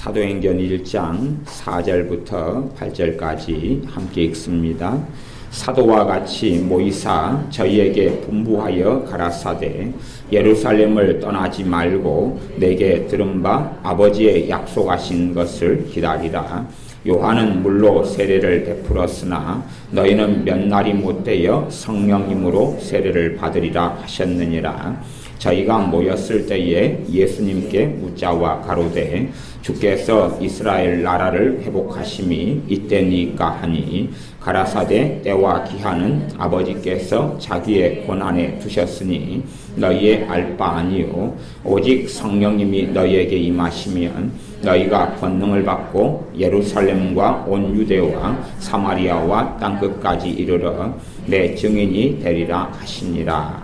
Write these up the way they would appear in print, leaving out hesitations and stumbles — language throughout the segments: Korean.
사도행전 1장 4절부터 8절까지 함께 읽습니다. 사도와 같이 모이사 저희에게 분부하여 가라사대 예루살렘을 떠나지 말고 내게 들은 바 아버지의 약속하신 것을 기다리라. 요한은 물로 세례를 베풀었으나 너희는 몇 날이 못되어 성령님으로 세례를 받으리라 하셨느니라. 저희가 모였을 때에 예수님께 묻자와 가로되 주께서 이스라엘 나라를 회복하심이 이때니까 하니 가라사대 때와 기한은 아버지께서 자기의 권한에 두셨으니 너희의 알 바 아니요 오직 성령님이 너희에게 임하시면 너희가 권능을 받고 예루살렘과 온 유대와 사마리아와 땅끝까지 이르러 내 증인이 되리라 하시니라.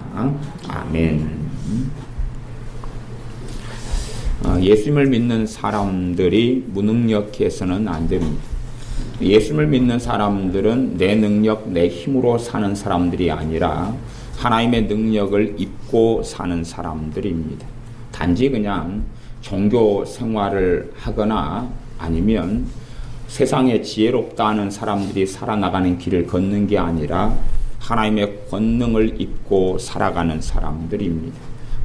아멘. 예수님을 믿는 사람들이 무능력해서는 안 됩니다. 예수님을 믿는 사람들은 내 능력, 내 힘으로 사는 사람들이 아니라 하나님의 능력을 입고 사는 사람들입니다. 단지 그냥 종교 생활을 하거나 아니면 세상에 지혜롭다 하는 사람들이 살아나가는 길을 걷는 게 아니라 하나님의 권능을 입고 살아가는 사람들입니다.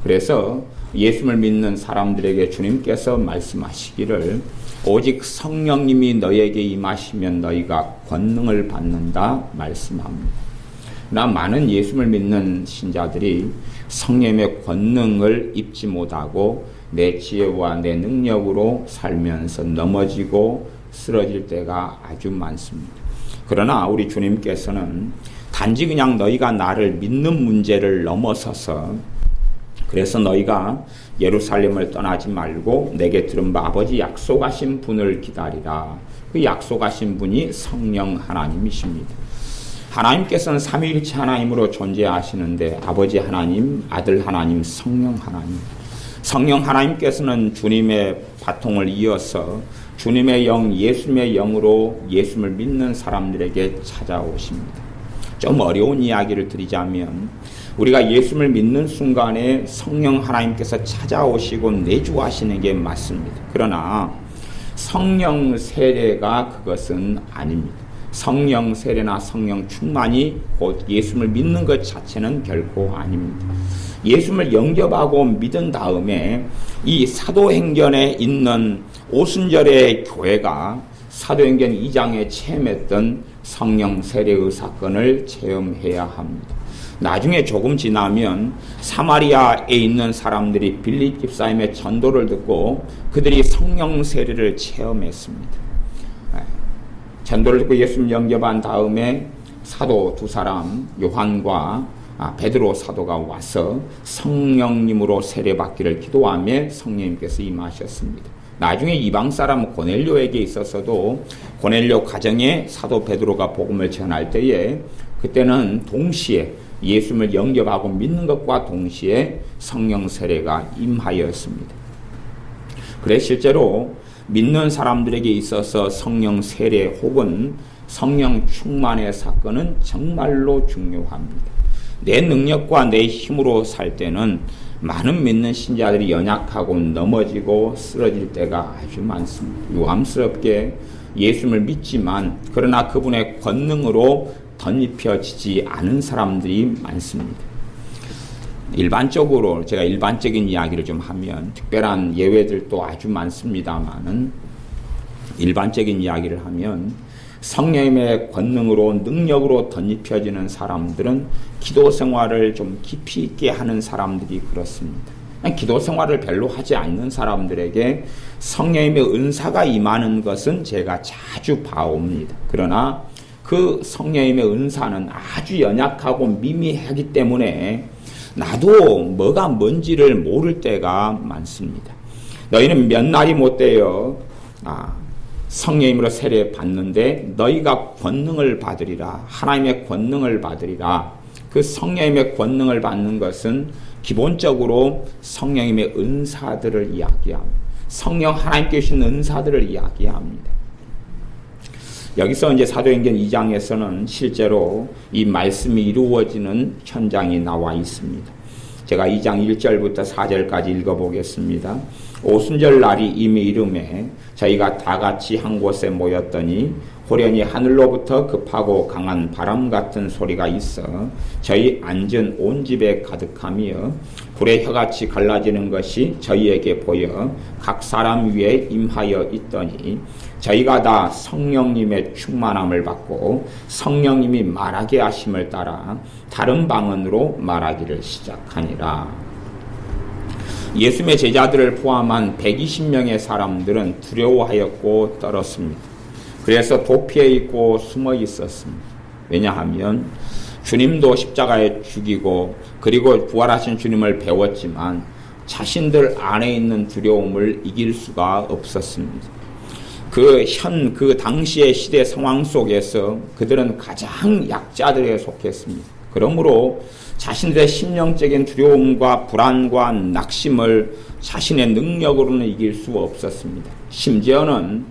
그래서 예수를 믿는 사람들에게 주님께서 말씀하시기를 오직 성령님이 너희에게 임하시면 너희가 권능을 받는다 말씀합니다. 그러나 많은 예수를 믿는 신자들이 성령의 권능을 입지 못하고 내 지혜와 내 능력으로 살면서 넘어지고 쓰러질 때가 아주 많습니다. 그러나 우리 주님께서는 단지 그냥 너희가 나를 믿는 문제를 넘어서서 그래서 너희가 예루살렘을 떠나지 말고 내게 들은 바 아버지 약속하신 분을 기다리라. 그 약속하신 분이 성령 하나님이십니다. 하나님께서는 삼위일체 하나님으로 존재하시는데 아버지 하나님, 아들 하나님, 성령 하나님. 성령 하나님께서는 주님의 바통을 이어서 주님의 영, 예수님의 영으로 예수를 믿는 사람들에게 찾아오십니다. 좀 어려운 이야기를 드리자면 우리가 예수를 믿는 순간에 성령 하나님께서 찾아오시고 내주하시는 게 맞습니다. 그러나 성령 세례가 그것은 아닙니다. 성령 세례나 성령 충만이 곧 예수를 믿는 것 자체는 결코 아닙니다. 예수를 영접하고 믿은 다음에 이 사도행전에 있는 오순절의 교회가 사도행전 2장에 체험했던 성령 세례의 사건을 체험해야 합니다. 나중에 조금 지나면 사마리아에 있는 사람들이 빌립 집사님의 전도를 듣고 그들이 성령 세례를 체험했습니다. 전도를 듣고 예수님 영접한 다음에 사도 두 사람 요한과 베드로 사도가 와서 성령님으로 세례받기를 기도하며 성령님께서 임하셨습니다. 나중에 이방 사람 고넬료에게 있어서도 고넬료 가정에 사도 베드로가 복음을 전할 때에 그때는 동시에 예수님을 영접하고 믿는 것과 동시에 성령 세례가 임하였습니다. 그래서 실제로 믿는 사람들에게 있어서 성령 세례 혹은 성령 충만의 사건은 정말로 중요합니다. 내 능력과 내 힘으로 살 때는 많은 믿는 신자들이 연약하고 넘어지고 쓰러질 때가 아주 많습니다. 유감스럽게 예수를 믿지만 그러나 그분의 권능으로 덧입혀지지 않은 사람들이 많습니다. 일반적으로 제가 일반적인 이야기를 좀 하면 특별한 예외들도 아주 많습니다만은 일반적인 이야기를 하면 성령님의 권능으로 능력으로 덧입혀지는 사람들은 기도 생활을 좀 깊이 있게 하는 사람들이 그렇습니다. 기도 생활을 별로 하지 않는 사람들에게 성령님의 은사가 임하는 것은 제가 자주 봐옵니다. 그러나 그 성령님의 은사는 아주 연약하고 미미하기 때문에 나도 뭐가 뭔지를 모를 때가 많습니다. 너희는 몇 날이 못되어 성령님으로 세례 받는데 너희가 권능을 받으리라. 하나님의 권능을 받으리라. 그 성령님의 권능을 받는 것은 기본적으로 성령님의 은사들을 이야기합니다. 성령 하나님께 주신 은사들을 이야기합니다. 여기서 이제 사도행전 2장에서는 실제로 이 말씀이 이루어지는 현장이 나와 있습니다. 제가 2장 1절부터 4절까지 읽어보겠습니다. 오순절 날이 이미 이름에 저희가 다 같이 한 곳에 모였더니 호련히 하늘로부터 급하고 강한 바람 같은 소리가 있어 저희 앉은 온 집에 가득하며 불의 혀같이 갈라지는 것이 저희에게 보여 각 사람 위에 임하여 있더니 저희가 다 성령님의 충만함을 받고 성령님이 말하게 하심을 따라 다른 방언으로 말하기를 시작하니라. 예수님의 제자들을 포함한 120명의 사람들은 두려워하였고 떨었습니다. 그래서 도피해 있고 숨어 있었습니다. 왜냐하면 주님도 십자가에 죽이고 그리고 부활하신 주님을 배웠지만 자신들 안에 있는 두려움을 이길 수가 없었습니다. 그 당시의 시대 상황 속에서 그들은 가장 약자들에 속했습니다. 그러므로 자신들의 심령적인 두려움과 불안과 낙심을 자신의 능력으로는 이길 수 없었습니다. 심지어는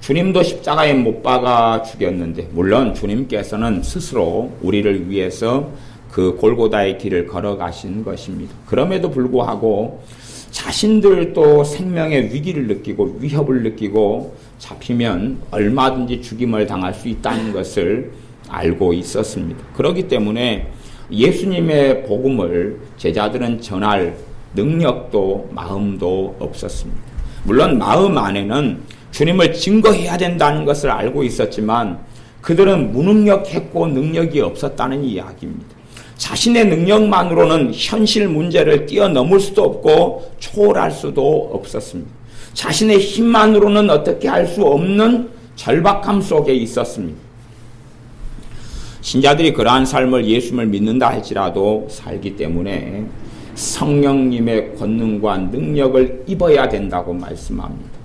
주님도 십자가에 못 박아 죽였는데, 물론 주님께서는 스스로 우리를 위해서 그 골고다의 길을 걸어가신 것입니다. 그럼에도 불구하고 자신들도 생명의 위기를 느끼고 위협을 느끼고 잡히면 얼마든지 죽임을 당할 수 있다는 것을 알고 있었습니다. 그렇기 때문에 예수님의 복음을 제자들은 전할 능력도 마음도 없었습니다. 물론 마음 안에는 주님을 증거해야 된다는 것을 알고 있었지만 그들은 무능력했고 능력이 없었다는 이야기입니다. 자신의 능력만으로는 현실 문제를 뛰어넘을 수도 없고 초월할 수도 없었습니다. 자신의 힘만으로는 어떻게 할 수 없는 절박함 속에 있었습니다. 신자들이 그러한 삶을 예수님을 믿는다 할지라도 살기 때문에 성령님의 권능과 능력을 입어야 된다고 말씀합니다.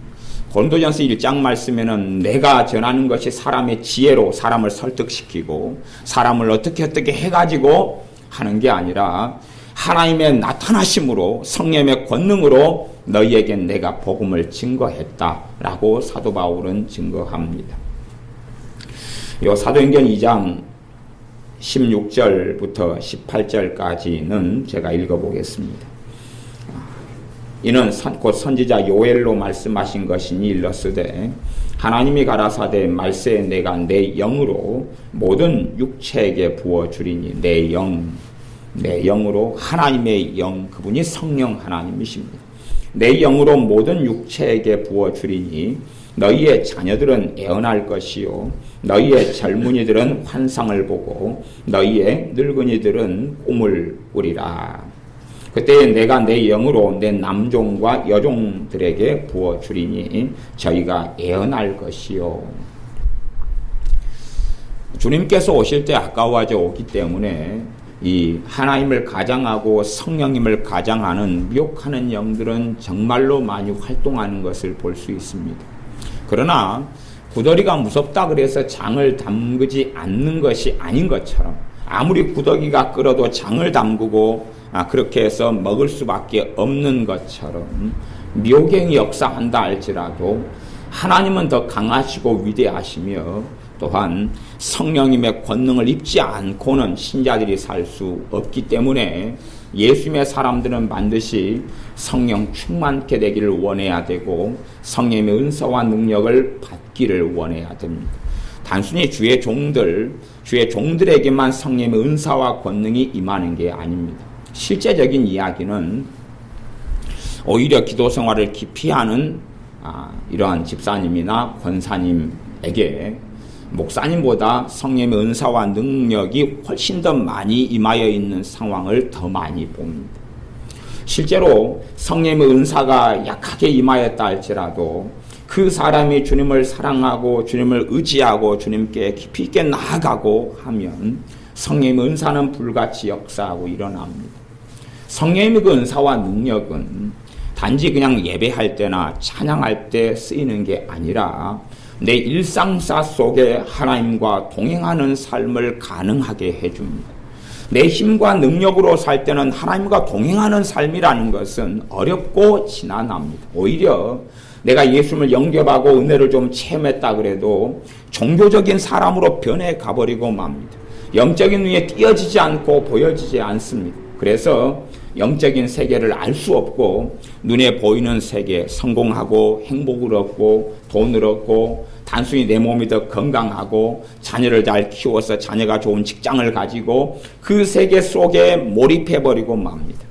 고린도전서 1장 말씀에는 내가 전하는 것이 사람의 지혜로 사람을 설득시키고 사람을 어떻게 해가지고 하는 게 아니라 하나님의 나타나심으로 성령의 권능으로 너희에겐 내가 복음을 증거했다라고 사도 바울은 증거합니다. 이 사도행전 2장 16절부터 18절까지는 제가 읽어보겠습니다. 이는 곧 선지자 요엘로 말씀하신 것이니 일렀으되 하나님이 가라사대 말세에 내가 내 영으로 모든 육체에게 부어주리니 내 영으로 하나님의 영, 그분이 성령 하나님이십니다. 내 영으로 모든 육체에게 부어주리니 너희의 자녀들은 애언할 것이요 너희의 젊은이들은 환상을 보고 너희의 늙은이들은 꿈을 꾸리라. 그때 내가 내 영으로 내 남종과 여종들에게 부어주리니 저희가 애언할 것이요. 주님께서 오실 때 아까워져 오기 때문에 이 하나님을 가장하고 성령님을 가장하는 미혹하는 영들은 정말로 많이 활동하는 것을 볼 수 있습니다. 그러나 구더기가 무섭다 그래서 장을 담그지 않는 것이 아닌 것처럼 아무리 구더기가 끓어도 장을 담그고 그렇게 해서 먹을 수밖에 없는 것처럼 미혹행이 역사한다 할지라도 하나님은 더 강하시고 위대하시며 또한 성령님의 권능을 입지 않고는 신자들이 살 수 없기 때문에 예수님의 사람들은 반드시 성령 충만케 되기를 원해야 되고 성령의 은사와 능력을 받기를 원해야 됩니다. 단순히 주의 종들에게만 성령의 은사와 권능이 임하는 게 아닙니다. 실제적인 이야기는 오히려 기도 생활을 깊이 하는 이러한 집사님이나 권사님에게 목사님보다 성령의 은사와 능력이 훨씬 더 많이 임하여 있는 상황을 더 많이 봅니다. 실제로 성령의 은사가 약하게 임하였다 할지라도 그 사람이 주님을 사랑하고 주님을 의지하고 주님께 깊이 있게 나아가고 하면 성령의 은사는 불같이 역사하고 일어납니다. 성령의 그 은사와 능력은 단지 그냥 예배할 때나 찬양할 때 쓰이는 게 아니라 내 일상사 속에 하나님과 동행하는 삶을 가능하게 해줍니다. 내 힘과 능력으로 살 때는 하나님과 동행하는 삶이라는 것은 어렵고 지난합니다. 오히려 내가 예수님을 영접하고 은혜를 좀 체험했다 그래도 종교적인 사람으로 변해 가버리고 맙니다. 영적인 눈에 띄어지지 않고 보여지지 않습니다. 그래서 영적인 세계를 알 수 없고 눈에 보이는 세계, 성공하고 행복을 얻고 돈을 얻고 단순히 내 몸이 더 건강하고 자녀를 잘 키워서 자녀가 좋은 직장을 가지고 그 세계 속에 몰입해버리고 맙니다.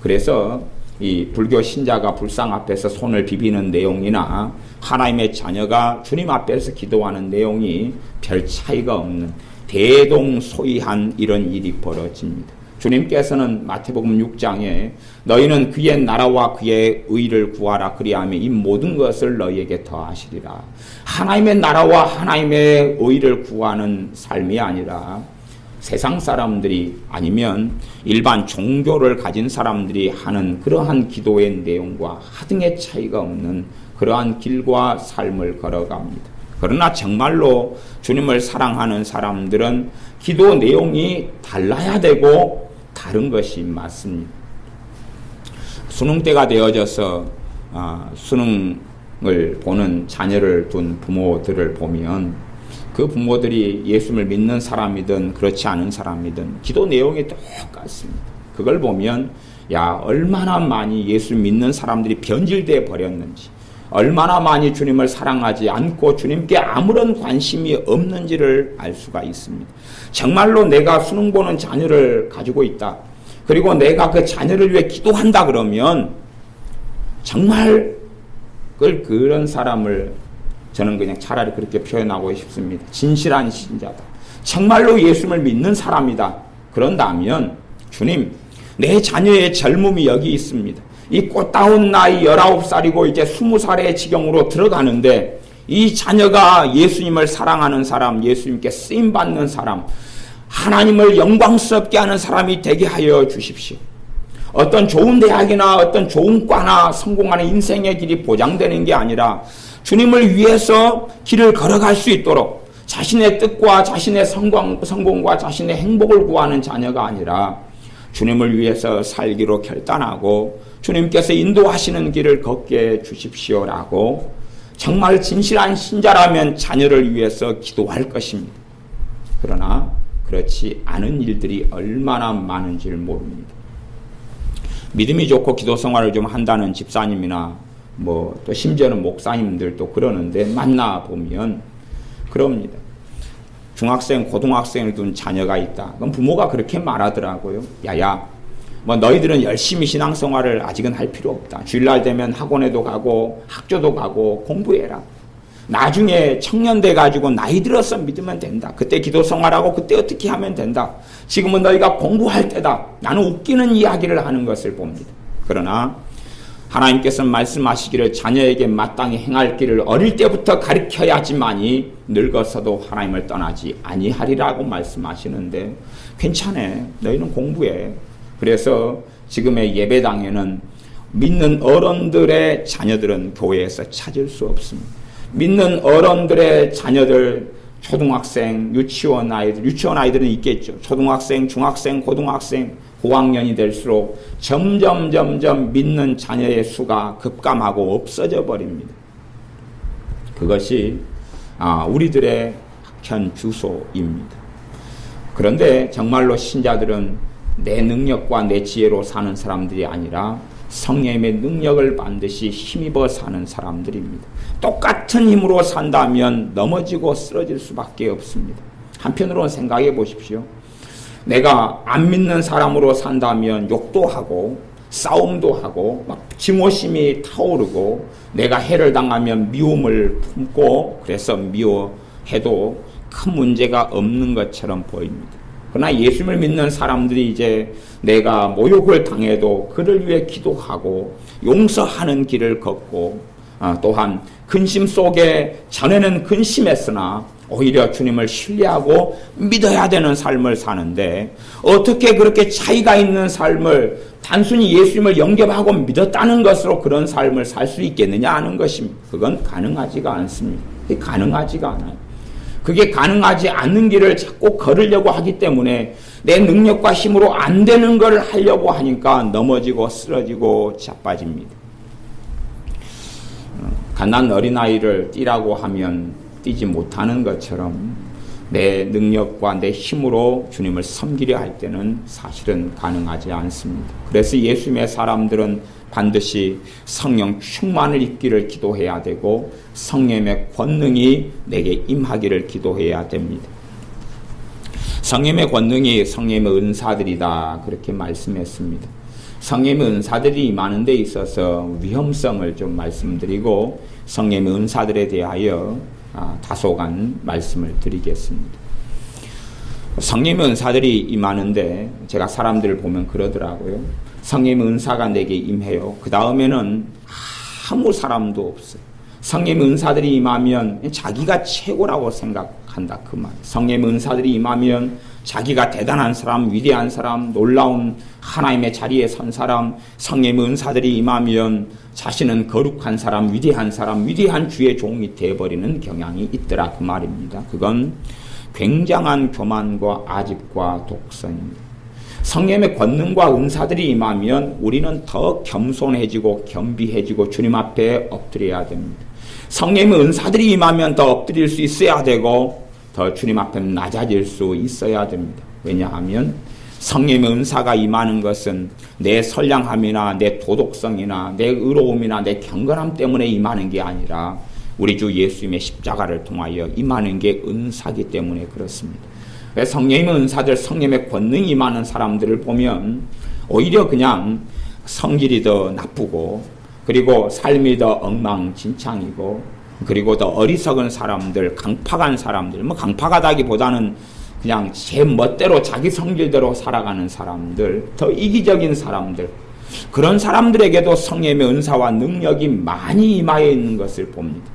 그래서 이 불교 신자가 불상 앞에서 손을 비비는 내용이나 하나님의 자녀가 주님 앞에서 기도하는 내용이 별 차이가 없는 대동소이한 이런 일이 벌어집니다. 주님께서는 마태복음 6장에 너희는 그의 나라와 그의 의를 구하라 그리하면 이 모든 것을 너희에게 더하시리라. 하나님의 나라와 하나님의 의를 구하는 삶이 아니라 세상 사람들이 아니면 일반 종교를 가진 사람들이 하는 그러한 기도의 내용과 하등의 차이가 없는 그러한 길과 삶을 걸어갑니다. 그러나 정말로 주님을 사랑하는 사람들은 기도 내용이 달라야 되고 다른 것이 맞습니다. 수능 때가 되어져서 수능을 보는 자녀를 둔 부모들을 보면 그 부모들이 예수를 믿는 사람이든 그렇지 않은 사람이든 기도 내용이 똑같습니다. 그걸 보면 얼마나 많이 예수 믿는 사람들이 변질되어 버렸는지, 얼마나 많이 주님을 사랑하지 않고 주님께 아무런 관심이 없는지를 알 수가 있습니다. 정말로 내가 수능 보는 자녀를 가지고 있다. 그리고 내가 그 자녀를 위해 기도한다 그러면 정말 그런 사람을 저는 그냥 차라리 그렇게 표현하고 싶습니다. 진실한 신자다. 정말로 예수를 믿는 사람이다. 그런다면 주님, 내 자녀의 젊음이 여기 있습니다. 이 꽃다운 나이 19살이고 이제 20살의 지경으로 들어가는데 이 자녀가 예수님을 사랑하는 사람, 예수님께 쓰임받는 사람, 하나님을 영광스럽게 하는 사람이 되게 하여 주십시오. 어떤 좋은 대학이나 어떤 좋은 과나 성공하는 인생의 길이 보장되는 게 아니라 주님을 위해서 길을 걸어갈 수 있도록 자신의 뜻과 자신의 성공과 자신의 행복을 구하는 자녀가 아니라 주님을 위해서 살기로 결단하고 주님께서 인도하시는 길을 걷게 주십시오라고 정말 진실한 신자라면 자녀를 위해서 기도할 것입니다. 그러나 그렇지 않은 일들이 얼마나 많은지를 모릅니다. 믿음이 좋고 기도 생활을 좀 한다는 집사님이나 또 심지어는 목사님들도 그러는데 만나보면 그럽니다. 중학생, 고등학생을 둔 자녀가 있다. 그럼 부모가 그렇게 말하더라고요. 너희들은 열심히 신앙생활을 아직은 할 필요 없다. 주일날 되면 학원에도 가고 학교도 가고 공부해라. 나중에 청년 돼가지고 나이 들어서 믿으면 된다. 그때 기도 생활하고 그때 어떻게 하면 된다. 지금은 너희가 공부할 때다. 나는 웃기는 이야기를 하는 것을 봅니다. 그러나 하나님께서 말씀하시기를 자녀에게 마땅히 행할 길을 어릴 때부터 가르쳐야지만이 늙어서도 하나님을 떠나지 아니하리라고 말씀하시는데 괜찮아. 너희는 공부해. 그래서 지금의 예배당에는 믿는 어른들의 자녀들은 교회에서 찾을 수 없습니다. 믿는 어른들의 자녀들, 초등학생, 유치원 아이들은 있겠죠. 초등학생, 중학생, 고등학생, 고학년이 될수록 점점 믿는 자녀의 수가 급감하고 없어져 버립니다. 그것이 우리들의 현 주소입니다. 그런데 정말로 신자들은 내 능력과 내 지혜로 사는 사람들이 아니라 성령의 능력을 반드시 힘입어 사는 사람들입니다. 똑같은 힘으로 산다면 넘어지고 쓰러질 수밖에 없습니다. 한편으로는 생각해 보십시오. 내가 안 믿는 사람으로 산다면 욕도 하고 싸움도 하고 막 증오심이 타오르고 내가 해를 당하면 미움을 품고 그래서 미워해도 큰 문제가 없는 것처럼 보입니다. 그러나 예수님을 믿는 사람들이 이제 내가 모욕을 당해도 그를 위해 기도하고 용서하는 길을 걷고 또한 근심 속에 전에는 근심했으나 오히려 주님을 신뢰하고 믿어야 되는 삶을 사는데 어떻게 그렇게 차이가 있는 삶을 단순히 예수님을 영접하고 믿었다는 것으로 그런 삶을 살 수 있겠느냐 하는 것입니다. 그건 가능하지가 않습니다. 그게 가능하지가 않아요. 그게 가능하지 않는 길을 자꾸 걸으려고 하기 때문에 내 능력과 힘으로 안 되는 걸 하려고 하니까 넘어지고 쓰러지고 자빠집니다. 갓난 어린아이를 뛰라고 하면 뛰지 못하는 것처럼 내 능력과 내 힘으로 주님을 섬기려 할 때는 사실은 가능하지 않습니다. 그래서 예수님의 사람들은 반드시 성령 충만을 입기를 기도해야 되고 성령의 권능이 내게 임하기를 기도해야 됩니다. 성령의 권능이 성령의 은사들이다 그렇게 말씀했습니다. 성령의 은사들이 임하는 데 있어서 위험성을 좀 말씀드리고 성령의 은사들에 대하여 다소간 말씀을 드리겠습니다. 성령의 은사들이 임하는데 제가 사람들을 보면 그러더라고요. 성령의 은사가 내게 임해요. 그 다음에는 아무 사람도 없어요. 성령의 은사들이 임하면 자기가 최고라고 생각한다 그 말. 성령의 은사들이 임하면 자기가 대단한 사람, 위대한 사람, 놀라운 하나님의 자리에 선 사람, 성령의 은사들이 임하면 자신은 거룩한 사람, 위대한 주의 종이 되어버리는 경향이 있더라 그 말입니다. 그건 굉장한 교만과 아집과 독선입니다. 성령의 권능과 은사들이 임하면 우리는 더 겸손해지고 겸비해지고 주님 앞에 엎드려야 됩니다. 성령의 은사들이 임하면 더 엎드릴 수 있어야 되고 더 주님 앞에 낮아질 수 있어야 됩니다. 왜냐하면 성령의 은사가 임하는 것은 내 선량함이나 내 도덕성이나 내 의로움이나 내 경건함 때문에 임하는 게 아니라 우리 주 예수님의 십자가를 통하여 임하는 게 은사기 때문에 그렇습니다. 성령의 은사들, 성령의 권능이 임하는 사람들을 보면 오히려 그냥 성질이 더 나쁘고 그리고 삶이 더 엉망진창이고 그리고 더 어리석은 사람들, 강팍한 사람들, 강팍하다기보다는 그냥 제 멋대로 자기 성질대로 살아가는 사람들, 더 이기적인 사람들, 그런 사람들에게도 성령의 은사와 능력이 많이 임하여 있는 것을 봅니다.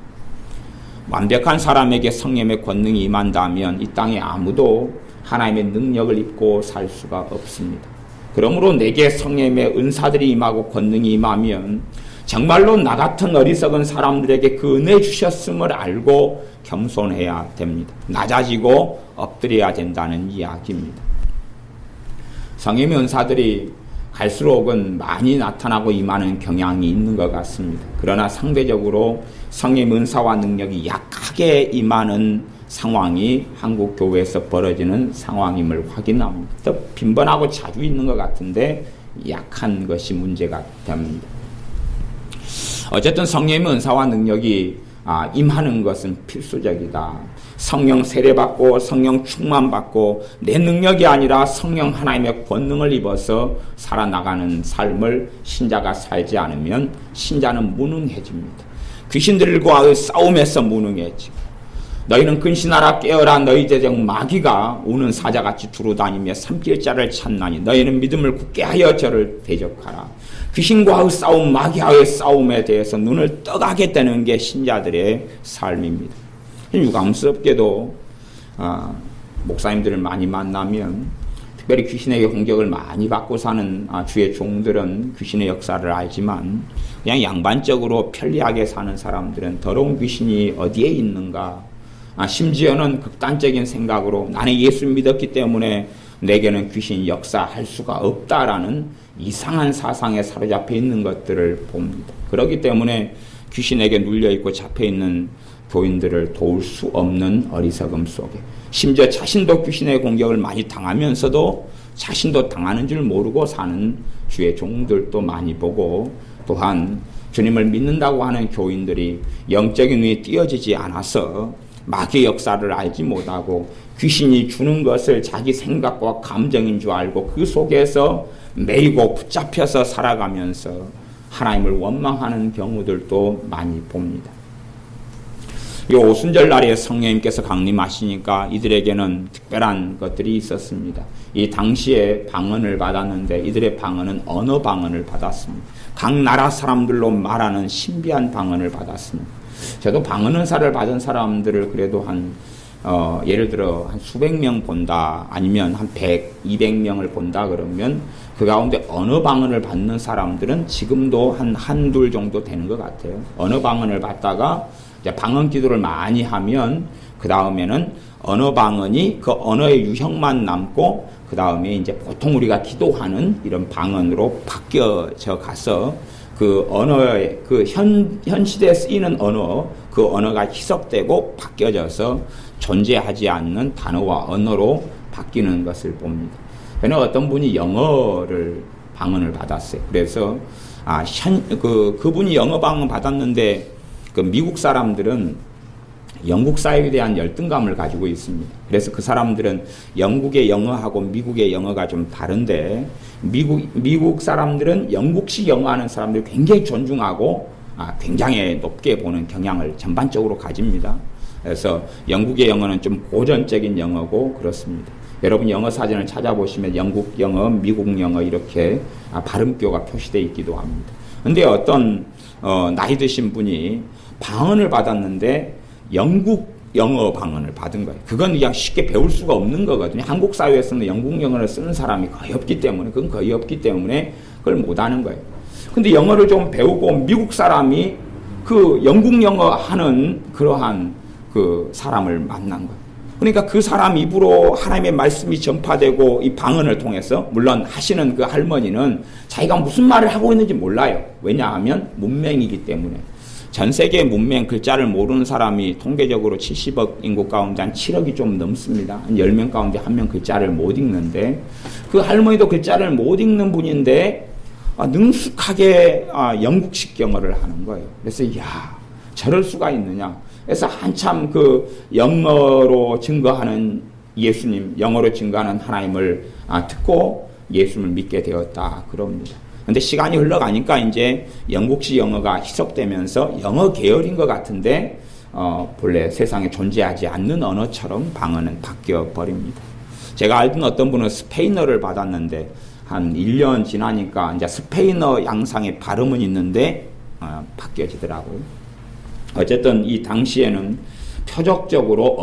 완벽한 사람에게 성령의 권능이 임한다면 이 땅에 아무도 하나님의 능력을 입고 살 수가 없습니다. 그러므로 내게 성령의 은사들이 임하고 권능이 임하면 정말로 나 같은 어리석은 사람들에게 그 은혜 주셨음을 알고 겸손해야 됩니다. 낮아지고 엎드려야 된다는 이야기입니다. 성령의 은사들이 갈수록은 많이 나타나고 임하는 경향이 있는 것 같습니다. 그러나 상대적으로 성령의 은사와 능력이 약하게 임하는 상황이 한국 교회에서 벌어지는 상황임을 확인합니다. 더 빈번하고 자주 있는 것 같은데 약한 것이 문제가 됩니다. 어쨌든 성령의 은사와 능력이 임하는 것은 필수적이다. 성령 세례받고 성령 충만받고 내 능력이 아니라 성령 하나님의 권능을 입어서 살아나가는 삶을 신자가 살지 않으면 신자는 무능해집니다. 귀신들과의 싸움에서 무능해지고 너희는 근신하라 깨어라 너희 대적 마귀가 우는 사자같이 두루다니며 삼킬 자를 찾나니 너희는 믿음을 굳게 하여 저를 대적하라. 귀신과의 싸움, 마귀와의 싸움에 대해서 눈을 떠가게 되는 게 신자들의 삶입니다. 유감스럽게도 목사님들을 많이 만나면 특별히 귀신에게 공격을 많이 받고 사는 주의 종들은 귀신의 역사를 알지만 그냥 양반적으로 편리하게 사는 사람들은 더러운 귀신이 어디에 있는가, 심지어는 극단적인 생각으로 나는 예수 믿었기 때문에 내게는 귀신 역사할 수가 없다라는 이상한 사상에 사로잡혀 있는 것들을 봅니다. 그렇기 때문에 귀신에게 눌려있고 잡혀있는 교인들을 도울 수 없는 어리석음 속에 심지어 자신도 귀신의 공격을 많이 당하면서도 자신도 당하는 줄 모르고 사는 주의 종들도 많이 보고 또한 주님을 믿는다고 하는 교인들이 영적인 눈이 띄어지지 않아서 마귀의 역사를 알지 못하고 귀신이 주는 것을 자기 생각과 감정인 줄 알고 그 속에서 매이고 붙잡혀서 살아가면서 하나님을 원망하는 경우들도 많이 봅니다. 이 오순절 날에 성령님께서 강림하시니까 이들에게는 특별한 것들이 있었습니다. 이 당시에 방언을 받았는데 이들의 방언은 언어 방언을 받았습니다. 각 나라 사람들로 말하는 신비한 방언을 받았습니다. 저도 방언 은사를 받은 사람들을 그래도 예를 들어 한 수백 명 본다 아니면 한 100, 200명을 본다 그러면 그 가운데 언어 방언을 받는 사람들은 지금도 한둘 정도 되는 것 같아요. 언어 방언을 받다가 이제 방언 기도를 많이 하면 그 다음에는 언어 방언이 그 언어의 유형만 남고 그 다음에 이제 보통 우리가 기도하는 이런 방언으로 바뀌어져 가서 그 언어의 현 시대에 쓰이는 그 언어가 희석되고 바뀌어져서 존재하지 않는 단어와 언어로 바뀌는 것을 봅니다. 그러나 어떤 분이 영어를 방언을 받았어요. 그래서 그분이 영어 방언 받았는데 그 미국 사람들은 영국 사회에 대한 열등감을 가지고 있습니다. 그래서 그 사람들은 영국의 영어하고 미국의 영어가 좀 다른데 미국 사람들은 영국식 영어 하는 사람들 굉장히 존중하고 굉장히 높게 보는 경향을 전반적으로 가집니다. 그래서 영국의 영어는 좀 고전적인 영어고 그렇습니다. 여러분 영어 사전을 찾아보시면 영국 영어, 미국 영어 이렇게 발음표가 표시되어 있기도 합니다. 근데 어떤 나이 드신 분이 방언을 받았는데 영국 영어 방언을 받은 거예요. 그건 그냥 쉽게 배울 수가 없는 거거든요. 한국 사회에서는 영국 영어를 쓰는 사람이 거의 없기 때문에 그걸 못하는 거예요. 근데 영어를 좀 배우고 미국 사람이 그 영국 영어 하는 그러한 그 사람을 만난 거예요. 그러니까 그 사람 입으로 하나님의 말씀이 전파되고 이 방언을 통해서 물론 하시는 그 할머니는 자기가 무슨 말을 하고 있는지 몰라요. 왜냐하면 문맹이기 때문에. 전 세계 문맹 글자를 모르는 사람이 통계적으로 70억 인구 가운데 한 7억이 좀 넘습니다. 한 10명 가운데 1명 글자를 못 읽는데 그 할머니도 글자를 못 읽는 분인데 능숙하게 영국식 영어를 하는 거예요. 그래서 저럴 수가 있느냐. 그래서 한참 그 영어로 증거하는 예수님, 영어로 증거하는 하나님을 듣고 예수님을 믿게 되었다 그럽니다. 근데 시간이 흘러가니까 이제 영국식 영어가 희석되면서 영어 계열인 것 같은데 본래 세상에 존재하지 않는 언어처럼 방언은 바뀌어 버립니다. 제가 알던 어떤 분은 스페인어를 받았는데 한 1년 지나니까 이제 스페인어 양상의 발음은 있는데 바뀌어지더라고요. 어쨌든 이 당시에는 표적적으로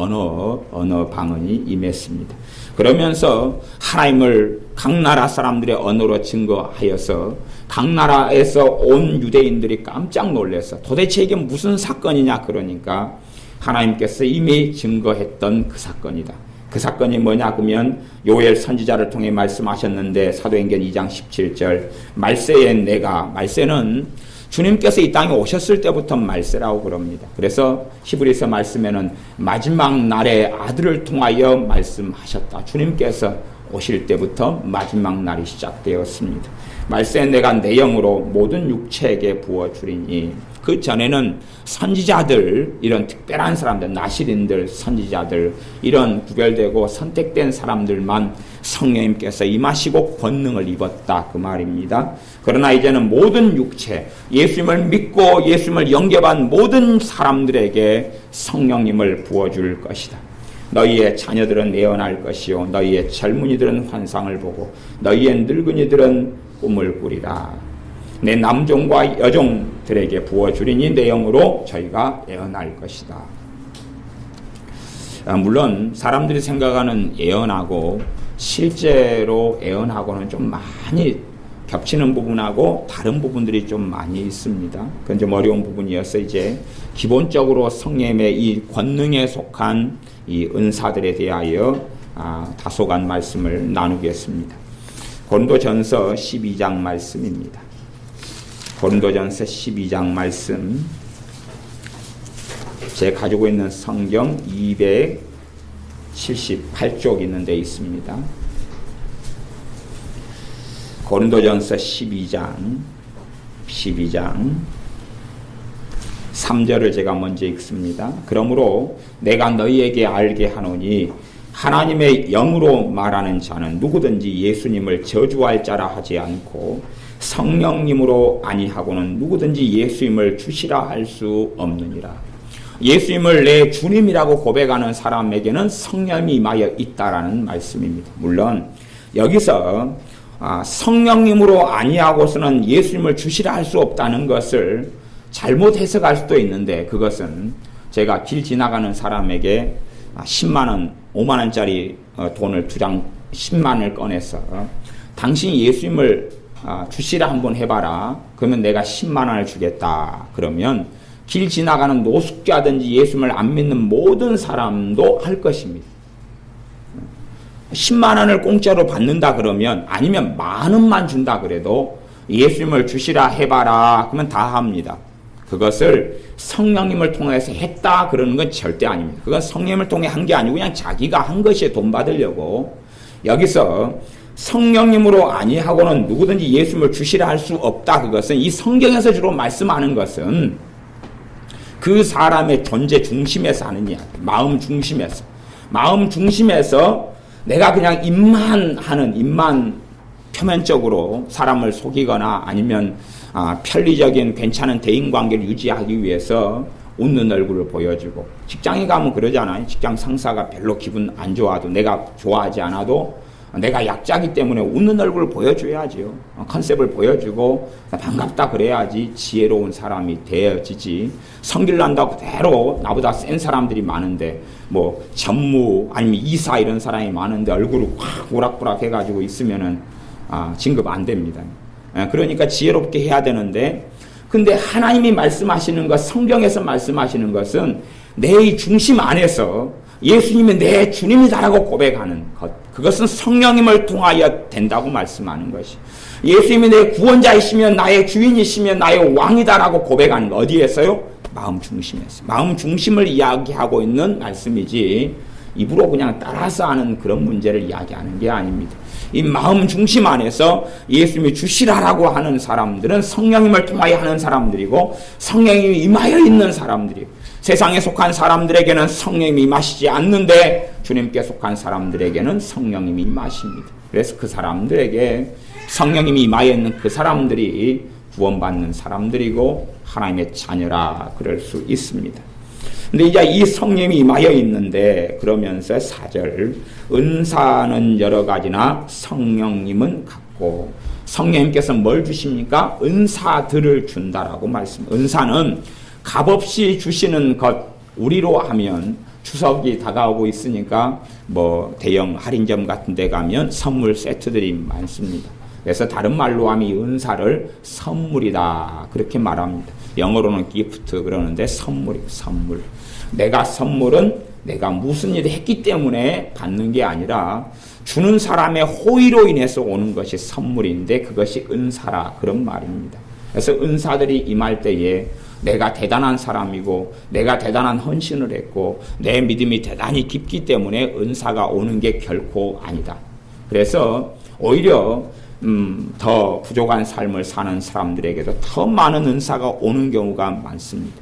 언어 방언이 임했습니다. 그러면서 하나님을 각 나라 사람들의 언어로 증거하여서 각 나라에서 온 유대인들이 깜짝 놀라서 도대체 이게 무슨 사건이냐 그러니까 하나님께서 이미 증거했던 그 사건이다. 그 사건이 뭐냐 그러면 요엘 선지자를 통해 말씀하셨는데 사도행전 2장 17절 말세는 주님께서 이 땅에 오셨을 때부터 말세라고 그럽니다. 그래서 히브리서 말씀에는 마지막 날에 아들을 통하여 말씀하셨다. 주님께서 오실 때부터 마지막 날이 시작되었습니다. 말세 내가 내 영으로 모든 육체에게 부어주리니 그 전에는 선지자들 이런 특별한 사람들 나시린들 선지자들 이런 구별되고 선택된 사람들만 성령님께서 임하시고 권능을 입었다 그 말입니다. 그러나 이제는 모든 육체 예수님을 믿고 예수님을 영접한 모든 사람들에게 성령님을 부어줄 것이다. 너희의 자녀들은 예언할 것이요 너희의 젊은이들은 환상을 보고 너희의 늙은이들은 꿈을 꾸리라. 내 남종과 여종들에게 부어주리니 내 영으로 저희가 예언할 것이다. 물론 사람들이 생각하는 예언하고 실제로 예언하고는 좀 많이 겹치는 부분하고 다른 부분들이 좀 많이 있습니다. 그건 좀 어려운 부분이어서 이제 기본적으로 성령의 이 권능에 속한 이 은사들에 대하여 다소간 말씀을 나누겠습니다. 고린도전서 12장 말씀입니다. 고린도전서 12장 말씀 제가 가지고 있는 성경 278쪽 있는 데 있습니다. 고린도전서 12장 3절을 제가 먼저 읽습니다. 그러므로 내가 너희에게 알게 하노니 하나님의 영으로 말하는 자는 누구든지 예수님을 저주할 자라 하지 않고 성령님으로 아니하고는 누구든지 예수님을 주시라 할 수 없느니라. 예수님을 내 주님이라고 고백하는 사람에게는 성령이 임하여 있다라는 말씀입니다. 물론 여기서 성령님으로 아니하고서는 예수님을 주시라 할 수 없다는 것을 잘못 해석할 수도 있는데 그것은 제가 길 지나가는 사람에게 10만원, 5만원짜리 돈을 2장 10만원을 꺼내서 당신이 예수님을 주시라 한번 해봐라. 그러면 내가 10만원을 주겠다. 그러면 길 지나가는 노숙자든지 예수님을 안 믿는 모든 사람도 할 것입니다. 10만원을 공짜로 받는다 그러면 아니면 10,000원만 준다 그래도 예수님을 주시라 해봐라. 그러면 다 합니다. 그것을 성령님을 통해서 했다 그러는 건 절대 아닙니다. 그건 성령님을 통해 한 게 아니고 그냥 자기가 한 것이 돈 받으려고. 여기서 성령님으로 아니하고는 누구든지 예수님을 주시라 할 수 없다. 그것은 이 성경에서 주로 말씀하는 것은 그 사람의 존재 중심에서 하는 이야기. 마음 중심에서 내가 그냥 입만 표면적으로 사람을 속이거나 아니면 편리적인 괜찮은 대인관계를 유지하기 위해서 웃는 얼굴을 보여주고, 직장에 가면 그러잖아요. 직장 상사가 별로 기분 안 좋아도, 내가 좋아하지 않아도 내가 약자기 때문에 웃는 얼굴을 보여줘야지요. 컨셉을 보여주고 반갑다 그래야지 지혜로운 사람이 되어지지. 성질 난다고 그대로 나보다 센 사람들이 많은데, 뭐 전무 아니면 이사 이런 사람이 많은데 얼굴을 확 오락부락 해가지고 있으면은 진급 안 됩니다. 그러니까 지혜롭게 해야 되는데, 근데 하나님이 말씀하시는 것, 성경에서 말씀하시는 것은 내 중심 안에서 예수님이 내 주님이다라고 고백하는 것, 그것은 성령님을 통하여 된다고 말씀하는 것이, 예수님이 내 구원자이시면 나의 주인이시면 나의 왕이다라고 고백하는 것, 어디에서요? 마음 중심에서. 마음 중심을 이야기하고 있는 말씀이지 입으로 그냥 따라서 하는 그런 문제를 이야기하는 게 아닙니다. 이 마음 중심 안에서 예수님이 주시라라고 하는 사람들은 성령님을 통하여 하는 사람들이고, 성령님이 임하여 있는 사람들이고, 세상에 속한 사람들에게는 성령님이 임하시지 않는데 주님께 속한 사람들에게는 성령님이 임하십니다. 그래서 그 사람들에게 성령님이 임하여 있는 그 사람들이 구원받는 사람들이고 하나님의 자녀라 그럴 수 있습니다. 근데 이제 이 성령님이 임하여 있는데, 그러면서 4절, 은사는 여러 가지나 성령님은 같고, 성령님께서 뭘 주십니까? 은사들을 준다라고 말씀. 은사는 값없이 주시는 것. 우리로 하면 추석이 다가오고 있으니까 뭐 대형 할인점 같은 데 가면 선물 세트들이 많습니다. 그래서 다른 말로 하면 이 은사를 선물이다 그렇게 말합니다. 영어로는 gift 그러는데 선물. 내가 선물은 내가 무슨 일을 했기 때문에 받는 게 아니라 주는 사람의 호의로 인해서 오는 것이 선물인데 그것이 은사라 그런 말입니다. 그래서 은사들이 임할 때에 내가 대단한 사람이고 내가 대단한 헌신을 했고 내 믿음이 대단히 깊기 때문에 은사가 오는 게 결코 아니다. 그래서 오히려 더 부족한 삶을 사는 사람들에게도 더 많은 은사가 오는 경우가 많습니다.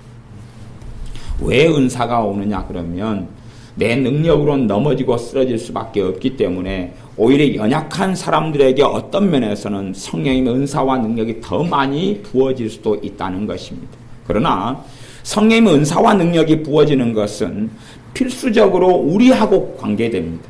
왜 은사가 오느냐 그러면 내 능력으로는 넘어지고 쓰러질 수밖에 없기 때문에 오히려 연약한 사람들에게 어떤 면에서는 성령님의 은사와 능력이 더 많이 부어질 수도 있다는 것입니다. 그러나 성령님의 은사와 능력이 부어지는 것은 필수적으로 우리하고 관계됩니다.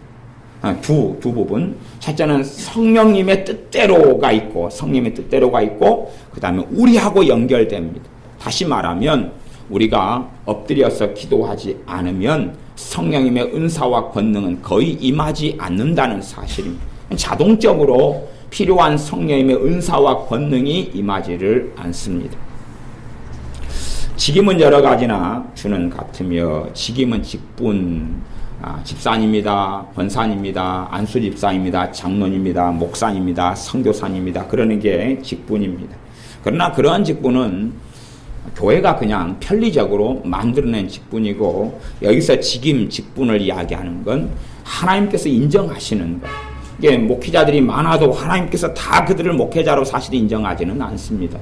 두 부분. 첫째는 성령님의 뜻대로가 있고, 성령님의 뜻대로가 있고, 그 다음에 우리하고 연결됩니다. 다시 말하면 우리가 엎드려서 기도하지 않으면 성령님의 은사와 권능은 거의 임하지 않는다는 사실입니다. 자동적으로 필요한 성령님의 은사와 권능이 임하지를 않습니다. 직임은 여러 가지나 주는 같으며, 직임은 직분, 집사님입니다, 권사님입니다, 안수집사입니다, 장로님입니다, 목사님입니다, 선교사님입니다. 그러는 게 직분입니다. 그러나 그러한 직분은 교회가 그냥 편리적으로 만들어낸 직분이고, 여기서 직분을 이야기하는 건 하나님께서 인정하시는 것. 이게 목회자들이 많아도 하나님께서 다 그들을 목회자로 사실 인정하지는 않습니다.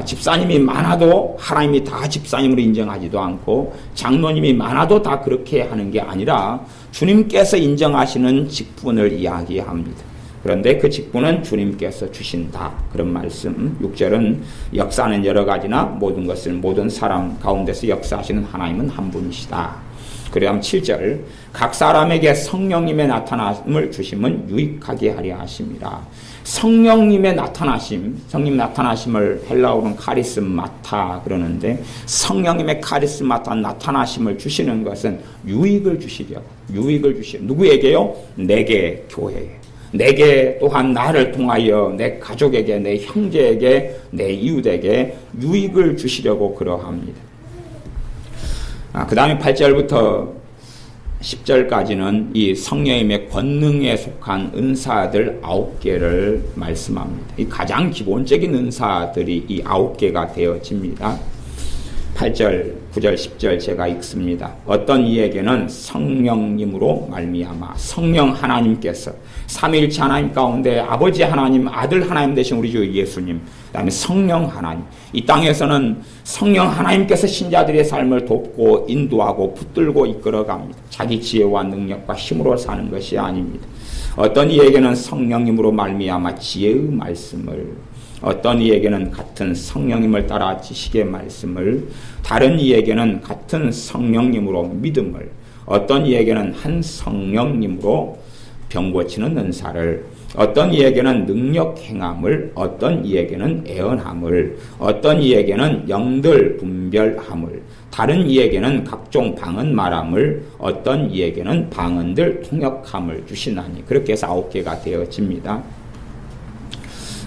집사님이 많아도 하나님이 다 집사님으로 인정하지도 않고, 장로님이 많아도 다 그렇게 하는 게 아니라 주님께서 인정하시는 직분을 이야기합니다. 그런데 그 직분은 주님께서 주신다 그런 말씀. 6절은 역사는 여러 가지나 모든 것을 모든 사람 가운데서 역사하시는 하나님은 한 분이시다. 그 다음 7절, 각 사람에게 성령님의 나타남을 주심은 유익하게 하려 하심이라. 성령님의 나타나심, 성령 나타나심을 헬라어로는 카리스마타 그러는데, 성령님의 카리스마타 나타나심을 주시는 것은 유익을 주시려. 누구에게요? 내게, 교회에. 내게, 또한 나를 통하여 내 가족에게, 내 형제에게, 내 이웃에게 유익을 주시려고 그러합니다. 그 다음에 8절부터 10절까지는 이 성령님의 권능에 속한 은사들 9개를 말씀합니다. 이 가장 기본적인 은사들이 이 9개가 되어집니다. 8절, 9절, 10절 제가 읽습니다. 어떤 이에게는 성령님으로 말미암아 성령 하나님께서 삼위일체 하나님 가운데 아버지 하나님, 아들 하나님 되신 우리 주 예수님, 그 다음에 성령 하나님, 이 땅에서는 성령 하나님께서 신자들의 삶을 돕고 인도하고 붙들고 이끌어갑니다. 자기 지혜와 능력과 힘으로 사는 것이 아닙니다. 어떤 이에게는 성령님으로 말미암아 지혜의 말씀을, 어떤 이에게는 같은 성령님을 따라 지식의 말씀을, 다른 이에게는 같은 성령님으로 믿음을, 어떤 이에게는 한 성령님으로 병 고치는 은사를, 어떤 이에게는 능력 행함을, 어떤 이에게는 애언함을, 어떤 이에게는 영들 분별함을, 다른 이에게는 각종 방언 말함을, 어떤 이에게는 방언들 통역함을 주시나니. 그렇게 해서 9개가 되어집니다.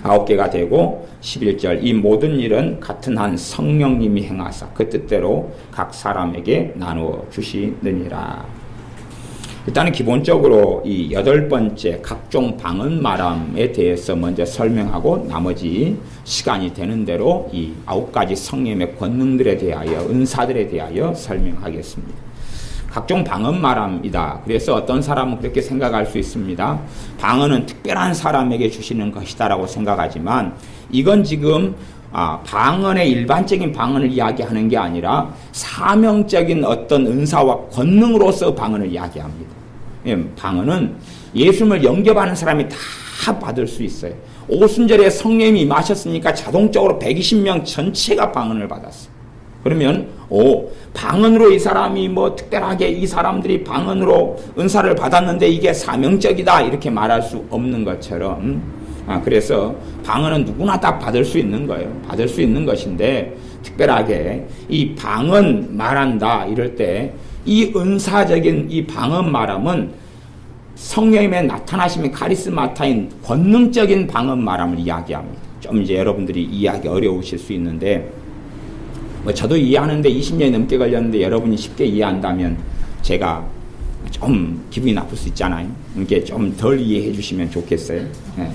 9개가 되고 11절, 이 모든 일은 같은 한 성령님이 행하사 그 뜻대로 각 사람에게 나누어 주시느니라. 일단은 기본적으로 이 8번째 각종 방언 말함에 대해서 먼저 설명하고 나머지 시간이 되는 대로 이 9가지 성령의 권능들에 대하여, 은사들에 대하여 설명하겠습니다. 각종 방언 말함이다. 그래서 어떤 사람은 그렇게 생각할 수 있습니다. 방언은 특별한 사람에게 주시는 것이다라고 생각하지만, 이건 지금 방언의 일반적인 방언을 이야기하는 게 아니라 사명적인 어떤 은사와 권능으로서 방언을 이야기합니다. 방언은 예수님을 영접하는 사람이 다 받을 수 있어요. 오순절에 성령님이 임하셨으니까 자동적으로 120명 전체가 방언을 받았어요. 그러면 방언으로 이 사람이 특별하게 이 사람들이 방언으로 은사를 받았는데 이게 사명적이다 이렇게 말할 수 없는 것처럼, 그래서 방언은 누구나 다 받을 수 있는 거예요. 받을 수 있는 것인데, 특별하게 이 방언 말한다 이럴 때 이 은사적인 이 방언 말함은 성령님의 나타나심의 카리스마타인 권능적인 방언 말함을 이야기합니다. 좀 이제 여러분들이 이해하기 어려우실 수 있는데, 저도 이해하는데 20년이 넘게 걸렸는데 여러분이 쉽게 이해한다면 제가 좀 기분이 나쁠 수 있잖아요. 이게 좀 덜 이해해 주시면 좋겠어요. 네.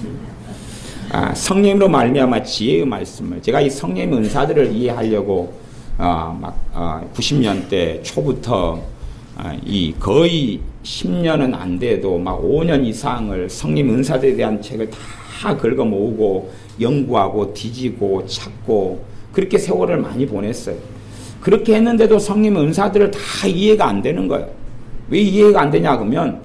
성령으로 말미암아 지혜의 말씀을, 제가 이 성령의 은사들을 이해하려고 90년대 초부터 이 거의 10년은 안 돼도 5년 이상을 성령 은사들에 대한 책을 다 긁어 모으고 연구하고 뒤지고 찾고 그렇게 세월을 많이 보냈어요. 그렇게 했는데도 성령 은사들을 다 이해가 안 되는 거예요. 왜 이해가 안 되냐 그러면,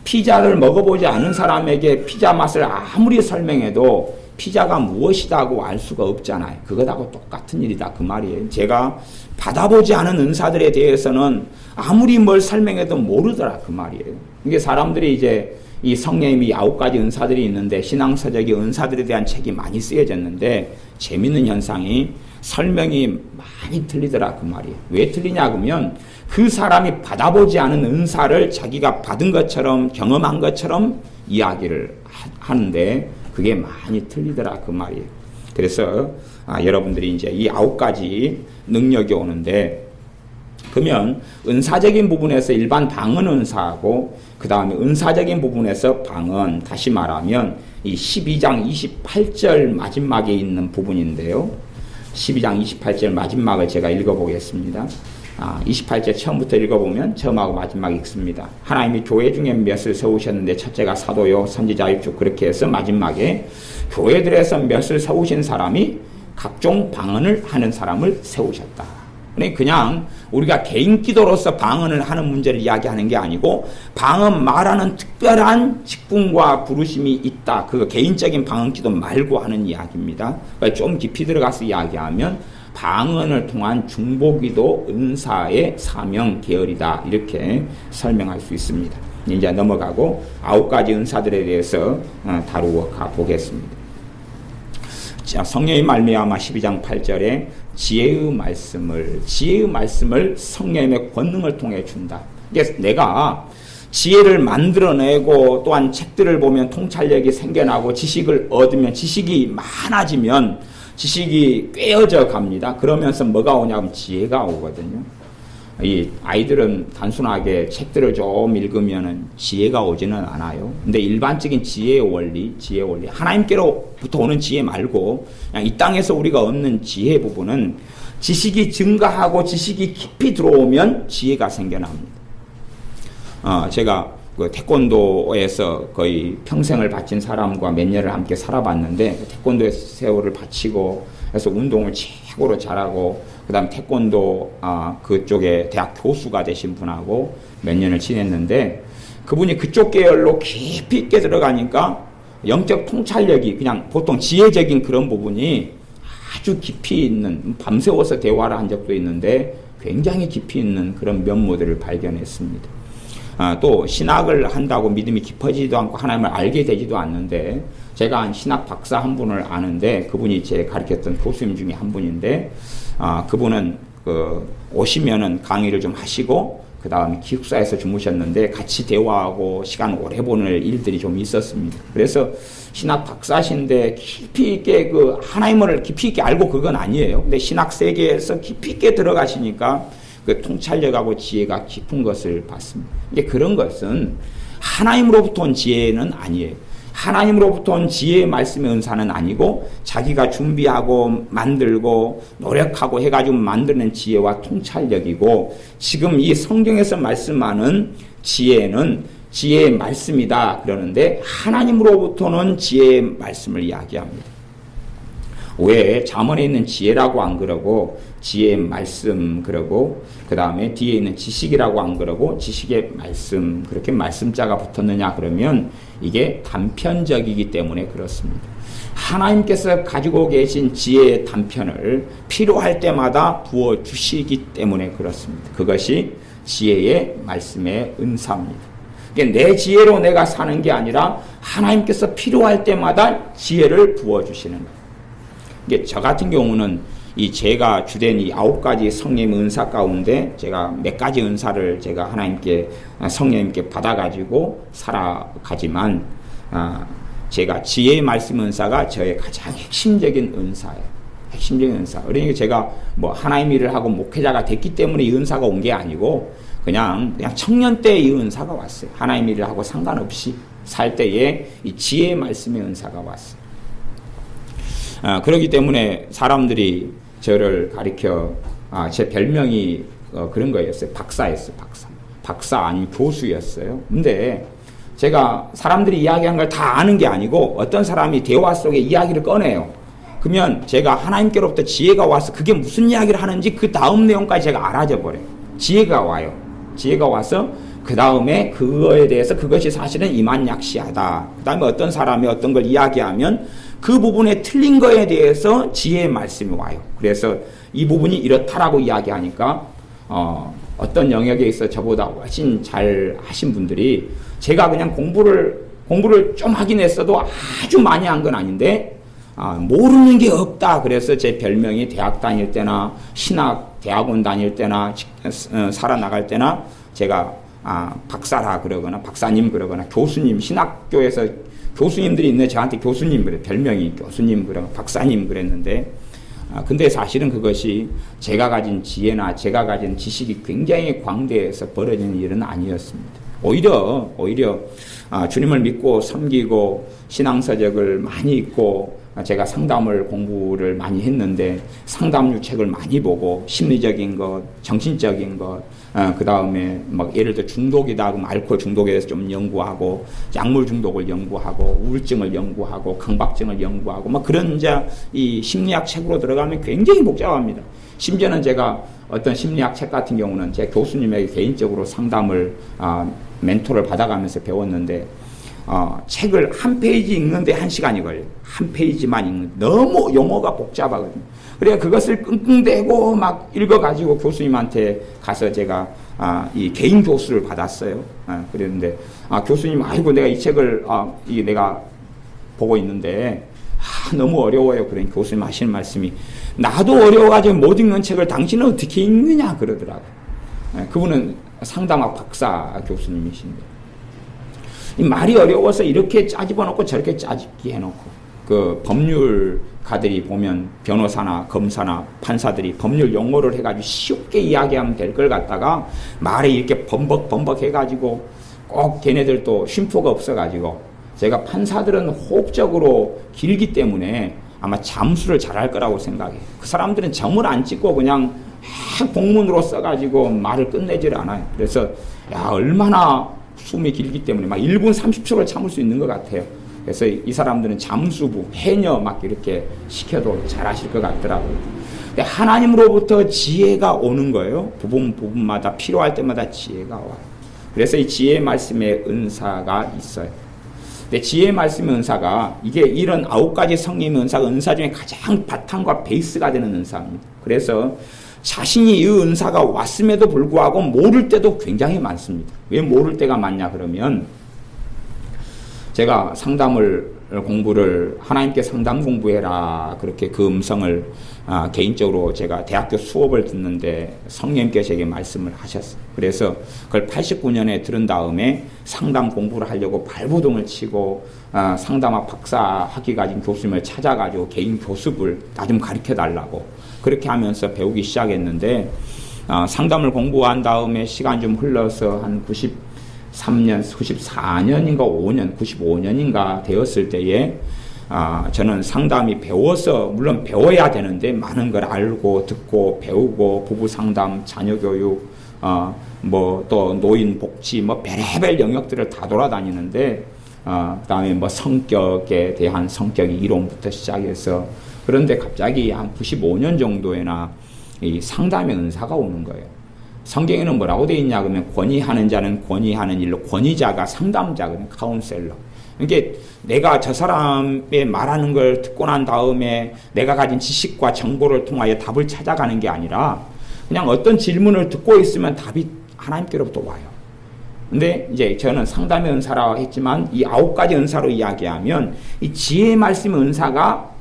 피자를 먹어보지 않은 사람에게 피자 맛을 아무리 설명해도 피자가 무엇이다고 알 수가 없잖아요. 그것하고 똑같은 일이다 그 말이에요. 제가 받아보지 않은 은사들에 대해서는 아무리 뭘 설명해도 모르더라 그 말이에요. 이게 사람들이 이제 이 성령님이 9가지 은사들이 있는데 신앙서적이 은사들에 대한 책이 많이 쓰여졌는데, 재밌는 현상이 설명이 많이 틀리더라 그 말이에요. 왜 틀리냐 그러면 그 사람이 받아보지 않은 은사를 자기가 받은 것처럼 경험한 것처럼 이야기를 하는데 그게 많이 틀리더라 그 말이에요. 그래서 여러분들이 이제 이 9가지 능력이 오는데, 그러면 은사적인 부분에서 일반 방언 은사하고 그 다음에 은사적인 부분에서 방언, 다시 말하면 이 12장 28절 마지막에 있는 부분인데요. 12장 28절 마지막을 제가 읽어보겠습니다. 28절 처음부터 읽어보면 처음하고 마지막 읽습니다. 하나님이 교회 중에 몇을 세우셨는데 첫째가 사도요 선지자요 쭉 그렇게 해서 마지막에 교회들에서 몇을 세우신 사람이 각종 방언을 하는 사람을 세우셨다. 그냥 우리가 개인 기도로서 방언을 하는 문제를 이야기하는 게 아니고, 방언 말하는 특별한 직분과 부르심이 있다. 그거 개인적인 방언 기도 말고 하는 이야기입니다. 좀 깊이 들어가서 이야기하면 방언을 통한 중보기도 은사의 사명 계열이다. 이렇게 설명할 수 있습니다. 이제 넘어가고 9가지 은사들에 대해서 다루어 가보겠습니다. 자, 성령의 말미암아 12장 8절에 지혜의 말씀을 성령의 권능을 통해 준다. 이게 내가 지혜를 만들어내고 또한 책들을 보면 통찰력이 생겨나고 지식을 얻으면, 지식이 많아지면 지식이 꿰어져 갑니다. 그러면서 뭐가 오냐면 지혜가 오거든요. 이 아이들은 단순하게 책들을 좀 읽으면은 지혜가 오지는 않아요. 근데 일반적인 지혜의 원리, 하나님께로부터 오는 지혜 말고 그냥 이 땅에서 우리가 얻는 지혜 부분은 지식이 증가하고 지식이 깊이 들어오면 지혜가 생겨납니다. 제가 그 태권도에서 거의 평생을 바친 사람과 몇 년을 함께 살아봤는데, 태권도에 세월을 바치고 해서 운동을 최고로 잘하고 그 다음 태권도 그쪽에 대학 교수가 되신 분하고 몇 년을 지냈는데, 그분이 그쪽 계열로 깊이 있게 들어가니까 영적 통찰력이, 그냥 보통 지혜적인 그런 부분이 아주 깊이 있는, 밤새워서 대화를 한 적도 있는데 굉장히 깊이 있는 그런 면모들을 발견했습니다. 또 신학을 한다고 믿음이 깊어지지도 않고 하나님을 알게 되지도 않는데, 제가 한 신학 박사 한 분을 아는데, 그분이 제 가르쳤던 교수님 중에 한 분인데, 그분은 오시면은 강의를 좀 하시고 그 다음에 기숙사에서 주무셨는데, 같이 대화하고 시간 오래 보낼 일들이 좀 있었습니다. 그래서 신학 박사신데 깊이 있게 하나님을 깊이 있게 알고 그건 아니에요. 근데 신학 세계에서 깊이 있게 들어가시니까 그 통찰력하고 지혜가 깊은 것을 봤습니다. 이게 그런 것은 하나님으로부터 온 지혜는 아니에요. 하나님으로부터 온 지혜의 말씀의 은사는 아니고, 자기가 준비하고 만들고 노력하고 해가지고 만드는 지혜와 통찰력이고, 지금 이 성경에서 말씀하는 지혜는 지혜의 말씀이다 그러는데, 하나님으로부터는 지혜의 말씀을 이야기합니다. 왜 잠언에 있는 지혜라고 안 그러고 지혜의 말씀 그러고, 그 다음에 뒤에 있는 지식이라고 안 그러고 지식의 말씀, 그렇게 말씀자가 붙었느냐 그러면 이게 단편적이기 때문에 그렇습니다. 하나님께서 가지고 계신 지혜의 단편을 필요할 때마다 부어주시기 때문에 그렇습니다. 그것이 지혜의 말씀의 은사입니다. 내 지혜로 내가 사는 게 아니라 하나님께서 필요할 때마다 지혜를 부어주시는 거예요. 이게 저 같은 경우는 제가 주된 이 9가지 성령 은사 가운데 제가 몇 가지 은사를 제가 성령님께 받아가지고 살아가지만, 제가 지혜의 말씀 은사가 저의 가장 핵심적인 은사예요. 핵심적인 은사. 그러니까 제가 하나님 일을 하고 목회자가 됐기 때문에 이 은사가 온 게 아니고, 그냥 청년 때 이 은사가 왔어요. 하나님 일을 하고 상관없이 살 때에 이 지혜의 말씀의 은사가 왔어요. 그렇기 때문에 사람들이 저를 가리켜, 제 별명이 그런 거였어요. 박사였어요. 박사 아니면 교수였어요. 근데 제가 사람들이 이야기한 걸 다 아는 게 아니고, 어떤 사람이 대화 속에 이야기를 꺼내요. 그러면 제가 하나님께로부터 지혜가 와서 그게 무슨 이야기를 하는지 그 다음 내용까지 제가 알아져 버려요. 지혜가 와요. 지혜가 와서 그 다음에 그거에 대해서 그것이 사실은 이만약시하다. 그 다음에 어떤 사람이 어떤 걸 이야기하면 그 부분에 틀린 거에 대해서 지혜의 말씀이 와요. 그래서 이 부분이 이렇다라고 이야기하니까 어떤 영역에 있어 저보다 훨씬 잘 하신 분들이, 제가 그냥 공부를 좀 하긴 했어도 아주 많이 한 건 아닌데 모르는 게 없다. 그래서 제 별명이 대학 다닐 때나 대학원 다닐 때나 살아나갈 때나 제가 박사라 그러거나 박사님 그러거나 교수님, 신학교에서 교수님들이 있는데 저한테 교수님 그래, 별명이 교수님 그러고 박사님 그랬는데, 근데 사실은 그것이 제가 가진 지혜나 제가 가진 지식이 굉장히 광대해서 벌어지는 일은 아니었습니다. 오히려 주님을 믿고 섬기고 신앙서적을 많이 읽고, 제가 공부를 많이 했는데 상담류 책을 많이 보고, 심리적인 것, 정신적인 것, 그 다음에 예를 들어 중독이다 그럼 알코올 중독에 대해서 좀 연구하고, 약물 중독을 연구하고, 우울증을 연구하고, 강박증을 연구하고, 그런 이 심리학 책으로 들어가면 굉장히 복잡합니다. 심지어는 제가 어떤 심리학 책 같은 경우는 제 교수님에게 개인적으로 상담을 멘토를 받아가면서 배웠는데, 책을 한 페이지 읽는데 1시간이 걸려요. 한 페이지만 읽는, 너무 용어가 복잡하거든요. 그래서 그것을 끙끙대고 읽어가지고 교수님한테 가서 제가 이 개인 교수를 받았어요. 그랬는데 교수님, 아이고 내가 이 책을 내가 보고 있는데 너무 어려워요. 그러니 교수님 하시는 말씀이, 나도 어려워가지고 못 읽는 책을 당신은 어떻게 읽느냐 그러더라고요. 그분은 상담학 박사 교수님이신데, 이 말이 어려워서 이렇게 짜집어 놓고 저렇게 짜집기 해놓고, 그 법률 가들이 보면 변호사나 검사나 판사들이 법률 용어를 해가지고 쉽게 이야기하면 될 걸 갖다가 말에 이렇게 범벅 해가지고 꼭 걔네들도 쉼표가 없어가지고 제가 판사들은 호흡적으로 길기 때문에 아마 잠수를 잘할 거라고 생각해요. 그 사람들은 점을 안 찍고 그냥 공문으로 써가지고 말을 끝내질 않아요. 그래서 얼마나 숨이 길기 때문에 막 1분 30초를 참을 수 있는 것 같아요. 그래서 이 사람들은 잠수부, 해녀 막 이렇게 시켜도 잘하실 것 같더라고요. 하나님으로부터 지혜가 오는 거예요. 부분마다 필요할 때마다 지혜가 와요. 그래서 이 지혜의 말씀의 은사가 있어요. 근데 지혜의 말씀의 은사가 이게 이런 9가지 성령의 은사 중에 가장 바탕과 베이스가 되는 은사입니다. 그래서 자신이 이 은사가 왔음에도 불구하고 모를 때도 굉장히 많습니다. 왜 모를 때가 많냐 그러면 제가 공부를 하나님께 상담 공부해라 그렇게 그 음성을 개인적으로 제가 대학교 수업을 듣는데 성령님께서 제게 말씀을 하셨어요. 그래서 그걸 89년에 들은 다음에 상담 공부를 하려고 발버둥을 치고 상담학 박사 학위 가진 교수님을 찾아가지고 개인 교습을 나 좀 가르쳐 달라고 그렇게 하면서 배우기 시작했는데 상담을 공부한 다음에 시간이 좀 흘러서 한 93년, 94년인가 5년, 95년인가 되었을 때에 저는 상담이 배워서 물론 배워야 되는데 많은 걸 알고 듣고 배우고 부부 상담, 자녀 교육, 또 노인 복지 별의별 영역들을 다 돌아다니는데 그다음에 성격에 대한 성격의 이론부터 시작해서 그런데 갑자기 한 95년 정도에나 이 상담의 은사가 오는 거예요. 성경에는 뭐라고 되어 있냐 그러면 권위하는 자는 권위하는 일로 권위자가 상담자 그러면 카운셀러. 이게 내가 저 사람의 말하는 걸 듣고 난 다음에 내가 가진 지식과 정보를 통하여 답을 찾아가는 게 아니라 그냥 어떤 질문을 듣고 있으면 답이 하나님께로부터 와요. 근데 이제 저는 상담의 은사라고 했지만 이 9가지 은사로 이야기하면 이 지혜의 말씀의 은사가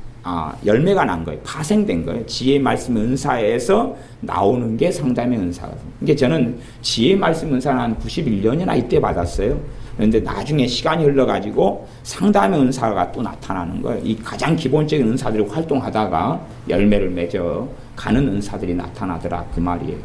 열매가 난 거예요. 파생된 거예요. 지혜의 말씀 은사에서 나오는 게 상담의 은사거든요. 이게 저는 지혜의 말씀 은사는 한 91년이나 이때 받았어요. 그런데 나중에 시간이 흘러가지고 상담의 은사가 또 나타나는 거예요. 이 가장 기본적인 은사들이 활동하다가 열매를 맺어 가는 은사들이 나타나더라 그 말이에요.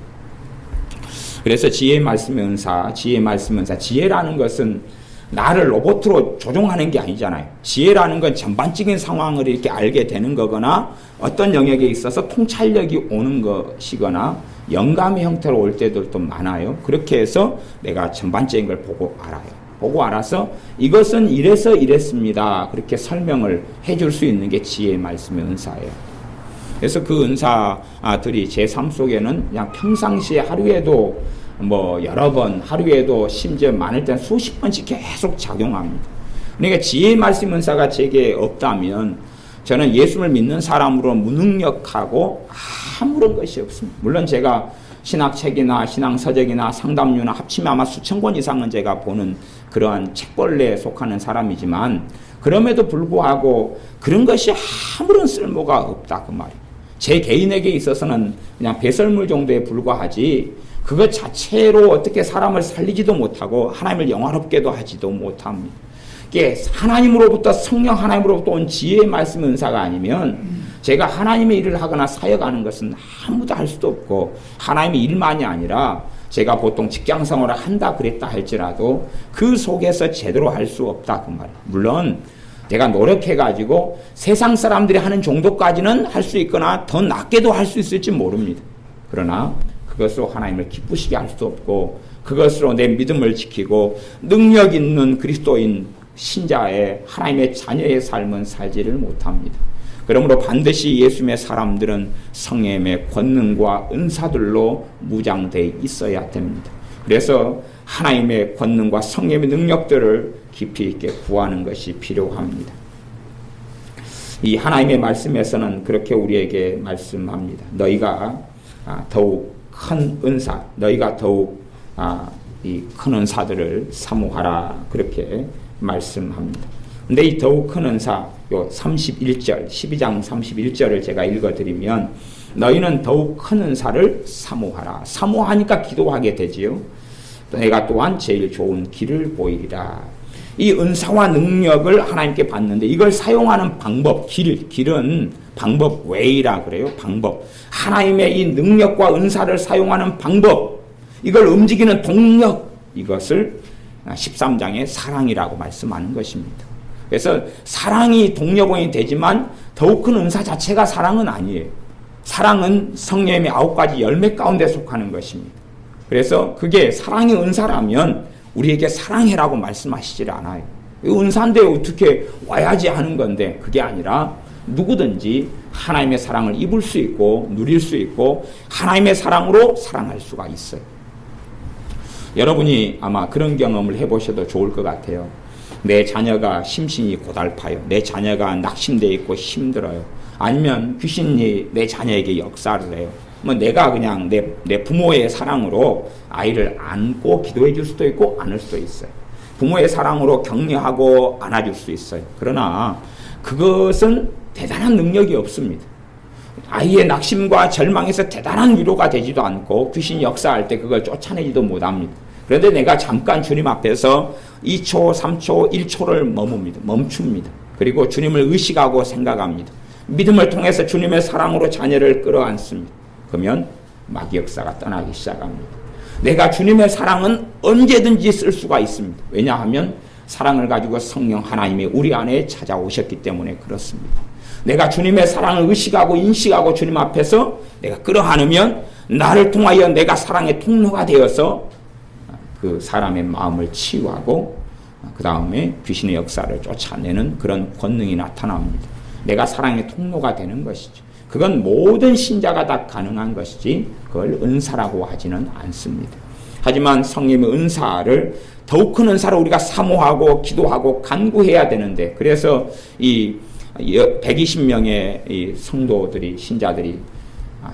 그래서 지혜의 말씀의 은사, 지혜라는 것은 나를 로봇으로 조종하는 게 아니잖아요. 지혜라는 건 전반적인 상황을 이렇게 알게 되는 거거나 어떤 영역에 있어서 통찰력이 오는 것이거나 영감의 형태로 올 때들도 많아요. 그렇게 해서 내가 전반적인 걸 보고 알아요. 보고 알아서 이것은 이래서 이랬습니다. 그렇게 설명을 해줄 수 있는 게 지혜의 말씀의 은사예요. 그래서 그 은사들이 제 삶 속에는 그냥 평상시에 하루에도 여러 번, 하루에도 심지어 많을 땐 수십 번씩 계속 작용합니다. 그러니까 지혜의 말씀 은사가 제게 없다면 저는 예수를 믿는 사람으로 무능력하고 아무런 것이 없습니다. 물론 제가 신학책이나 신앙서적이나 상담류나 합치면 아마 수천 권 이상은 제가 보는 그러한 책벌레에 속하는 사람이지만 그럼에도 불구하고 그런 것이 아무런 쓸모가 없다 그 말이에요. 제 개인에게 있어서는 그냥 배설물 정도에 불과하지 그것 자체로 어떻게 사람을 살리지도 못하고 하나님을 영화롭게도 하지도 못합니다. 이게 하나님으로부터 성령 하나님으로부터 온 지혜의 말씀 은사가 아니면 제가 하나님의 일을 하거나 사역하는 것은 아무도 할 수도 없고 하나님의 일만이 아니라 제가 보통 직장생활을 한다 그랬다 할지라도 그 속에서 제대로 할 수 없다 그 말이에요. 물론 내가 노력해가지고 세상 사람들이 하는 정도까지는 할 수 있거나 더 낫게도 할 수 있을지 모릅니다. 그러나 그것으로 하나님을 기쁘시게 할 수도 없고 그것으로 내 믿음을 지키고 능력 있는 그리스도인 신자의 하나님의 자녀의 삶은 살지를 못합니다. 그러므로 반드시 예수님의 사람들은 성령의 권능과 은사들로 무장되어 있어야 됩니다. 그래서 하나님의 권능과 성령의 능력들을 깊이 있게 구하는 것이 필요합니다. 이 하나님의 말씀에서는 그렇게 우리에게 말씀합니다. 너희가 더욱 큰 은사, 너희가 더욱 이 큰 은사들을 사모하라 그렇게 말씀합니다. 근데 이 더욱 큰 은사, 요 31절, 12장 31절을 제가 읽어드리면 너희는 더욱 큰 은사를 사모하라. 사모하니까 기도하게 되지요. 내가 또한 제일 좋은 길을 보이리라. 이 은사와 능력을 하나님께 받는데 이걸 사용하는 방법, 길은 방법 웨이라 그래요. 방법. 하나님의 이 능력과 은사를 사용하는 방법, 이걸 움직이는 동력, 이것을 13장의 사랑이라고 말씀하는 것입니다. 그래서 사랑이 동력원이 되지만 더욱 큰 은사 자체가 사랑은 아니에요. 사랑은 성령의 9가지 열매 가운데 속하는 것입니다. 그래서 그게 사랑이 은사라면 우리에게 사랑해라고 말씀하시질 않아요. 은사인데 어떻게 와야지 하는 건데, 그게 아니라 누구든지 하나님의 사랑을 입을 수 있고 누릴 수 있고 하나님의 사랑으로 사랑할 수가 있어요. 여러분이 아마 그런 경험을 해보셔도 좋을 것 같아요. 내 자녀가 심신이 고달파요. 내 자녀가 낙심되어 있고 힘들어요. 아니면 귀신이 내 자녀에게 역사를 해요. 뭐 내가 그냥 내 부모의 사랑으로 아이를 안고 기도해 줄 수도 있고 안을 수도 있어요. 부모의 사랑으로 격려하고 안아줄 수 있어요. 그러나 그것은 대단한 능력이 없습니다. 아이의 낙심과 절망에서 대단한 위로가 되지도 않고 귀신이 역사할 때 그걸 쫓아내지도 못합니다. 그런데 내가 잠깐 주님 앞에서 2초, 3초, 1초를 멈춥니다. 그리고 주님을 의식하고 생각합니다. 믿음을 통해서 주님의 사랑으로 자녀를 끌어안습니다. 그러면 마귀 역사가 떠나기 시작합니다. 내가 주님의 사랑은 언제든지 쓸 수가 있습니다. 왜냐하면 사랑을 가지고 성령 하나님이 우리 안에 찾아오셨기 때문에 그렇습니다. 내가 주님의 사랑을 의식하고 인식하고 주님 앞에서 내가 끌어안으면 나를 통하여 내가 사랑의 통로가 되어서 그 사람의 마음을 치유하고 그 다음에 귀신의 역사를 쫓아내는 그런 권능이 나타납니다. 내가 사랑의 통로가 되는 것이죠. 그건 모든 신자가 다 가능한 것이지 그걸 은사라고 하지는 않습니다. 하지만 성령의 은사를 더욱 큰 은사로 우리가 사모하고 기도하고 간구해야 되는데, 그래서 이 120명의 이 성도들이, 신자들이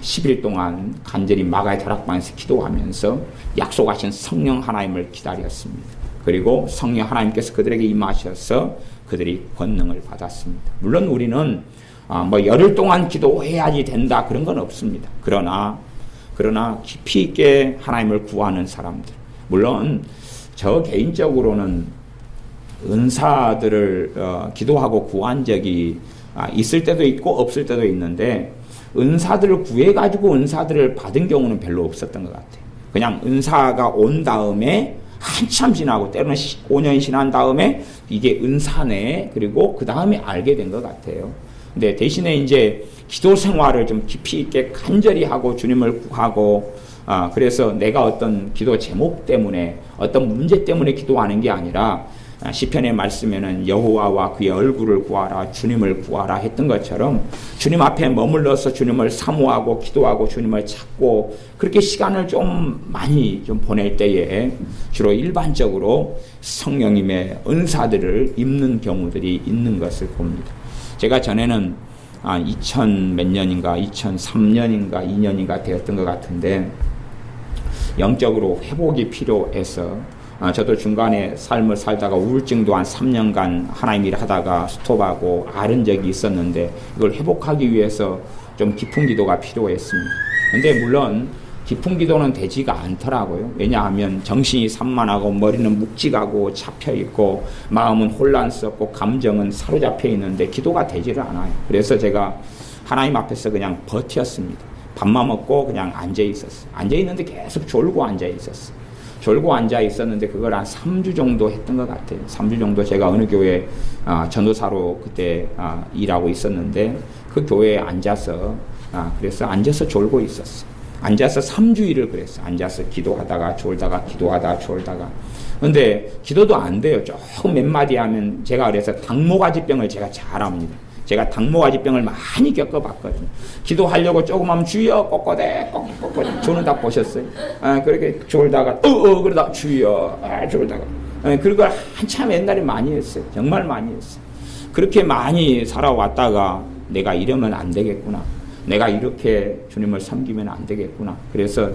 10일 동안 간절히 마가의 다락방에서 기도하면서 약속하신 성령 하나님을 기다렸습니다. 그리고 성령 하나님께서 그들에게 임하셔서 그들이 권능을 받았습니다. 물론 우리는 뭐 열흘 동안 기도해야지 된다 그런 건 없습니다. 그러나 깊이 있게 하나님을 구하는 사람들, 물론 저 개인적으로는 은사들을 기도하고 구한 적이 있을 때도 있고 없을 때도 있는데, 은사들을 구해가지고 은사들을 받은 경우는 별로 없었던 것 같아요. 그냥 은사가 온 다음에 한참 지나고 때로는 5년 지난 다음에 이게 은사네, 그리고 그 다음에 알게 된 것 같아요. 근데 대신에 이제 기도 생활을 좀 깊이 있게 간절히 하고 주님을 구하고, 그래서 내가 어떤 기도 제목 때문에 어떤 문제 때문에 기도하는 게 아니라 시편의 말씀에는 여호와와 그의 얼굴을 구하라, 주님을 구하라 했던 것처럼 주님 앞에 머물러서 주님을 사모하고 기도하고 주님을 찾고 그렇게 시간을 좀 많이 좀 보낼 때에 주로 일반적으로 성령님의 은사들을 입는 경우들이 있는 것을 봅니다. 제가 전에는 2000 몇 년인가 2003년인가 2년인가 되었던 것 같은데, 영적으로 회복이 필요해서 저도 중간에 삶을 살다가 우울증도 한 3년간 하나님 일 하다가 스톱하고 앓은 적이 있었는데, 이걸 회복하기 위해서 좀 깊은 기도가 필요했습니다. 근데 물론 깊은 기도는 되지가 않더라고요. 왜냐하면 정신이 산만하고 머리는 묵직하고 잡혀있고 마음은 혼란스럽고 감정은 사로잡혀 있는데 기도가 되지를 않아요. 그래서 제가 하나님 앞에서 그냥 버텼습니다. 밥만 먹고 그냥 앉아있었어요. 앉아있는데 계속 졸고 앉아있었어요. 졸고 앉아 있었는데 그걸 한 3주 정도 했던 것 같아요. 3주 정도 제가 어느 교회 전도사로 그때 일하고 있었는데 그 교회에 앉아서 그래서 앉아서 졸고 있었어요. 앉아서 3주일을 그랬어요. 앉아서 기도하다가 졸다가 기도하다가 졸다가. 근데 기도도 안 돼요. 조금 몇 마디 하면, 제가 그래서 당모가지병을 제가 잘 압니다. 제가 당모가지병을 많이 겪어봤거든요. 기도하려고 조금 하면 주여 꼬꼬대 꼬꼬대 조는다 보셨어요? 그렇게 졸다가 그러다 주여 졸다가 그리고 한참 옛날에 많이 했어요. 정말 많이 했어요. 그렇게 많이 살아왔다가 내가 이러면 안 되겠구나. 내가 이렇게 주님을 섬기면 안 되겠구나. 그래서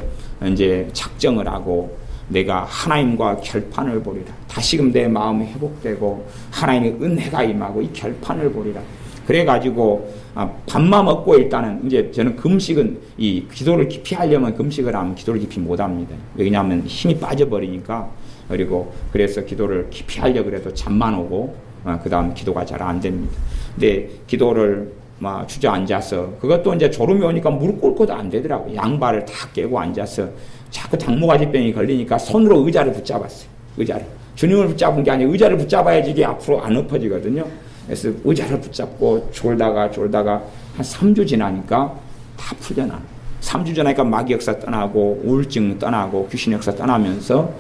이제 작정을 하고 내가 하나님과 결판을 보리라. 다시금 내 마음이 회복되고 하나님의 은혜가 임하고 이 결판을 보리라. 그래가지고 밥만 먹고 일단은 이제 저는 금식은 이 기도를 깊이 하려면 금식을 하면 기도를 깊이 못합니다. 왜냐하면 힘이 빠져버리니까 그리고 그래서 기도를 깊이 하려고 그래도 잠만 오고 그 다음 기도가 잘 안 됩니다. 근데 기도를 막 주저앉아서 그것도 이제 졸음이 오니까 무릎 꿇고도 안 되더라고요. 양발을 다 깨고 앉아서 자꾸 당모가지병이 걸리니까 손으로 의자를 붙잡았어요. 의자를. 주님을 붙잡은 게 아니라 의자를 붙잡아야지 이게 앞으로 안 엎어지거든요. 그래서 의자를 붙잡고 졸다가 한 3주 지나니까 다 풀려나요. 3주 지나니까 마귀 역사 떠나고 우울증 떠나고 귀신 역사 떠나면서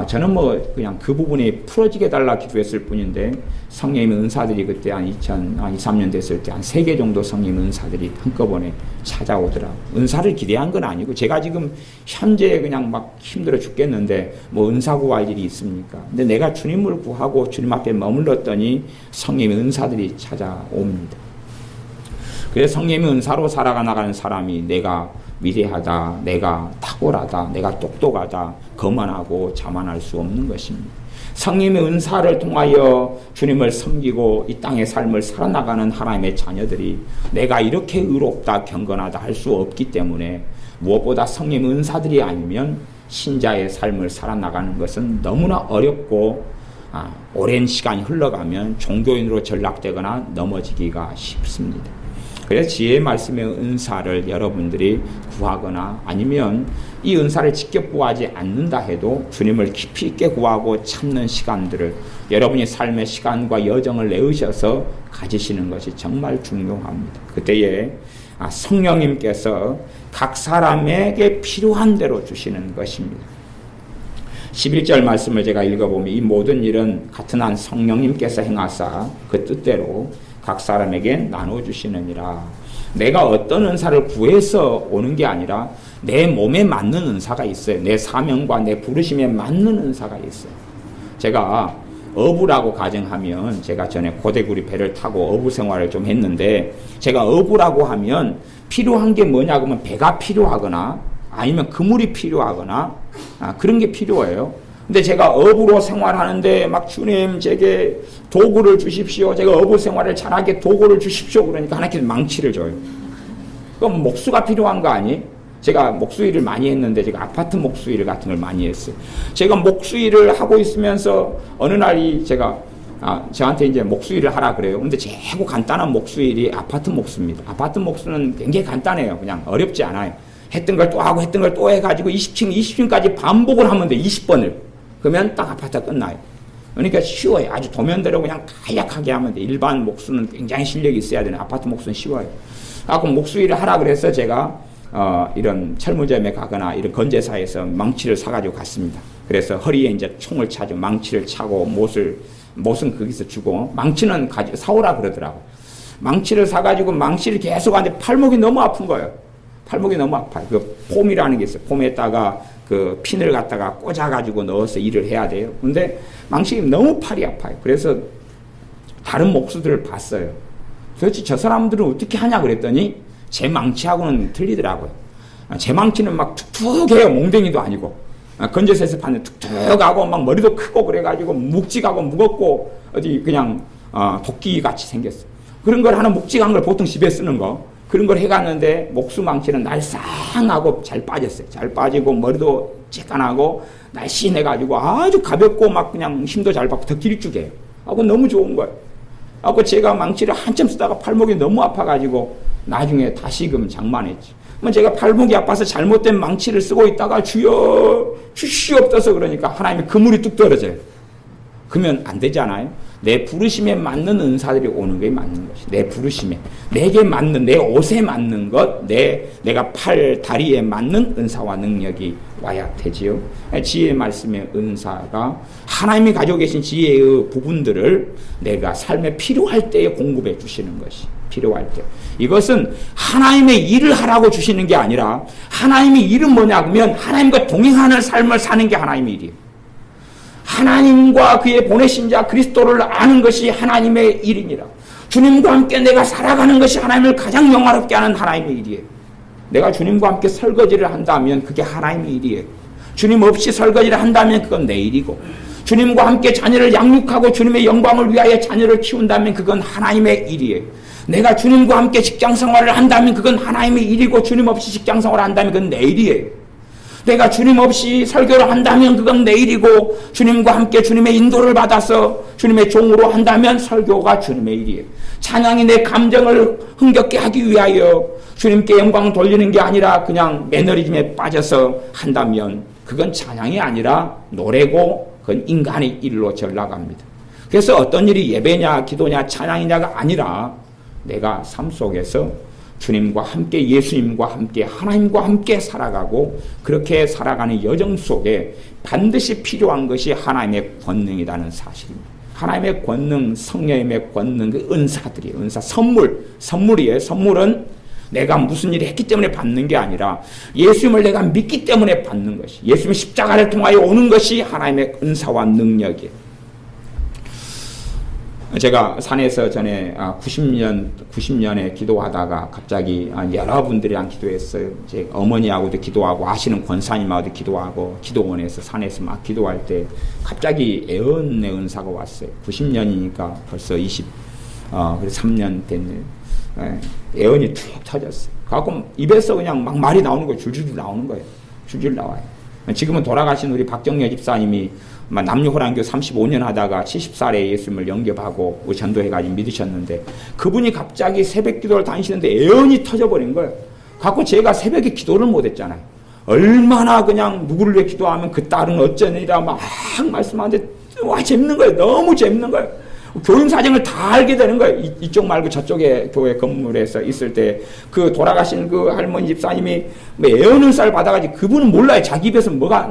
저는 뭐 그냥 그 부분이 풀어지게 달라 기도했을 뿐인데 성령님의 은사들이 그때 한 2-3년 됐을 때 한 3개 정도 성령님의 은사들이 한꺼번에 찾아오더라고요. 은사를 기대한 건 아니고 제가 지금 현재 그냥 막 힘들어 죽겠는데 뭐 은사 구할 일이 있습니까? 근데 내가 주님을 구하고 주님 앞에 머물렀더니 성령님의 은사들이 찾아옵니다. 그래서 성령님의 은사로 살아가는 사람이 내가 위대하다, 내가 탁월하다, 내가 똑똑하다, 거만하고 자만할 수 없는 것입니다. 성령님의 은사를 통하여 주님을 섬기고 이 땅의 삶을 살아나가는 하나님의 자녀들이 내가 이렇게 의롭다, 경건하다 할 수 없기 때문에 무엇보다 성령님의 은사들이 아니면 신자의 삶을 살아나가는 것은 너무나 어렵고 오랜 시간이 흘러가면 종교인으로 전락되거나 넘어지기가 쉽습니다. 그래서 지혜의 말씀의 은사를 여러분들이 구하거나 아니면 이 은사를 직접 구하지 않는다 해도 주님을 깊이 있게 구하고 참는 시간들을 여러분이 삶의 시간과 여정을 내으셔서 가지시는 것이 정말 중요합니다. 그때에 성령님께서 각 사람에게 필요한 대로 주시는 것입니다. 11절 말씀을 제가 읽어보면 이 모든 일은 같은 한 성령님께서 행하사 그 뜻대로 각 사람에게 나눠주시느니라. 내가 어떤 은사를 구해서 오는 게 아니라 내 몸에 맞는 은사가 있어요. 내 사명과 내 부르심에 맞는 은사가 있어요. 제가 어부라고 가정하면 제가 전에 고대구리 배를 타고 어부 생활을 좀 했는데 제가 어부라고 하면 필요한 게 뭐냐 그러면 배가 필요하거나 아니면 그물이 필요하거나 그런 게 필요해요. 근데 제가 어부로 생활하는데 막 주님 제게 도구를 주십시오. 제가 어부 생활을 잘하게 도구를 주십시오. 그러니까 하나님께서 망치를 줘요. 그럼 목수가 필요한 거 아니에요? 제가 목수 일을 많이 했는데 제가 아파트 목수 일 같은 걸 많이 했어요. 제가 목수 일을 하고 있으면서 어느 날이 제가 저한테 이제 목수 일을 하라 그래요. 근데 최고 간단한 목수 일이 아파트 목수입니다. 아파트 목수는 굉장히 간단해요. 그냥 어렵지 않아요. 했던 걸 또 하고 했던 걸 또 해가지고 20층까지 반복을 하면 돼. 20번을. 그러면 딱 아파트가 끝나요. 그러니까 쉬워요. 아주 도면대로 그냥 간략하게 하면 돼. 일반 목수는 굉장히 실력이 있어야 되는 아파트 목수는 쉬워요. 아까 목수 일을 하라 그래서 제가 이런 철물점에 가거나 이런 건재사에서 망치를 사가지고 갔습니다. 그래서 허리에 이제 총을 차죠. 망치를 차고 못은 거기서 주고 망치는 사오라 그러더라고. 망치를 사가지고 망치를 계속 하는데 팔목이 너무 아픈 거예요. 팔목이 너무 아파요. 그 폼이라는 게 있어요. 폼에다가 그 핀을 갖다가 꽂아가지고 넣어서 일을 해야 돼요. 근데 망치가 너무 팔이 아파요. 그래서 다른 목수들을 봤어요. 도대체 저 사람들은 어떻게 하냐 그랬더니 제 망치하고는 틀리더라고요. 제 망치는 막 툭툭해요. 몽댕이도 아니고. 건조사에서 봤는데 툭툭하고 막 머리도 크고 그래가지고 묵직하고 무겁고 어디 그냥 도끼 같이 생겼어요. 그런 걸 하는 묵직한 걸 보통 집에 쓰는 거. 그런 걸 해갔는데 목수 망치는 날쌍하고 잘 빠졌어요. 잘 빠지고 머리도 쬐깐하고 날씬해가지고 아주 가볍고 막 그냥 힘도 잘 받고 더 길쭉해요. 하고 너무 좋은 거예요. 하고 제가 망치를 한참 쓰다가 팔목이 너무 아파가지고 나중에 다시금 장만했지. 제가 팔목이 아파서 잘못된 망치를 쓰고 있다가 주여 주시옵소서 그러니까 하나님의 그물이 뚝 떨어져요. 그러면 안 되잖아요. 내 부르심에 맞는 은사들이 오는 게 맞는 것이. 내 부르심에 내게 맞는 내 옷에 맞는 것, 내가 팔 다리에 맞는 은사와 능력이 와야 되지요. 지혜의 말씀의 은사가 하나님이 가지고 계신 지혜의 부분들을 내가 삶에 필요할 때에 공급해 주시는 것이 필요할 때. 이것은 하나님의 일을 하라고 주시는 게 아니라 하나님의 일은 뭐냐 그러면 하나님과 동행하는 삶을 사는 게 하나님의 일이에요. 하나님과 그의 보내신 자 그리스도를 아는 것이 하나님의 일이니라. 주님과 함께 내가 살아가는 것이 하나님을 가장 영화롭게 하는 하나님의 일이에요. 내가 주님과 함께 설거지를 한다면 그게 하나님의 일이에요. 주님 없이 설거지를 한다면 그건 내 일이고, 주님과 함께 자녀를 양육하고 주님의 영광을 위하여 자녀를 키운다면 그건 하나님의 일이에요. 내가 주님과 함께 직장 생활을 한다면 그건 하나님의 일이고, 주님 없이 직장 생활을 한다면 그건 내 일이에요. 내가 주님 없이 설교를 한다면 그건 내 일이고 주님과 함께 주님의 인도를 받아서 주님의 종으로 한다면 설교가 주님의 일이에요. 찬양이 내 감정을 흥겹게 하기 위하여 주님께 영광을 돌리는 게 아니라 그냥 매너리즘에 빠져서 한다면 그건 찬양이 아니라 노래고 그건 인간의 일로 전락합니다. 그래서 어떤 일이 예배냐 기도냐 찬양이냐가 아니라 내가 삶 속에서 주님과 함께 예수님과 함께 하나님과 함께 살아가고 그렇게 살아가는 여정 속에 반드시 필요한 것이 하나님의 권능이라는 사실입니다. 하나님의 권능, 성령님의 권능, 그 은사들이에요. 은사, 선물이에요. 선물은 내가 무슨 일을 했기 때문에 받는 게 아니라 예수님을 내가 믿기 때문에 받는 것이, 예수님의 십자가를 통하여 오는 것이 하나님의 은사와 능력이에요. 제가 산에서 전에 90년에 기도하다가 갑자기 여러분들이랑 기도했어요. 제 어머니하고도 기도하고 아시는 권사님하고도 기도하고 기도원에서 산에서 막 기도할 때 갑자기 애언의 은사가 왔어요. 90년이니까 벌써 3년 됐네요. 애언이 툭 터졌어요. 그래갖고 입에서 그냥 막 말이 나오는 거예요. 줄줄 나오는 거예요. 줄줄 나와요. 지금은 돌아가신 우리 박정려 집사님이 남녀호랑교 35년 하다가 70살에 예수님을 영접하고 전도해가지고 믿으셨는데 그분이 갑자기 새벽 기도를 다니시는데 애언이 터져버린 거예요. 갖고 제가 새벽에 기도를 못했잖아요. 얼마나 그냥 누구를 위해 기도하면 그 딸은 어쩌니라 막 말씀하는데 와 재밌는 거예요. 너무 재밌는 거예요. 교인 사정을 다 알게 되는 거예요. 이쪽 말고 저쪽에 교회 건물에서 있을 때 그 돌아가신 그 할머니 집사님이 애언은사를 받아가지고 그분은 몰라요. 자기 입에서 뭔가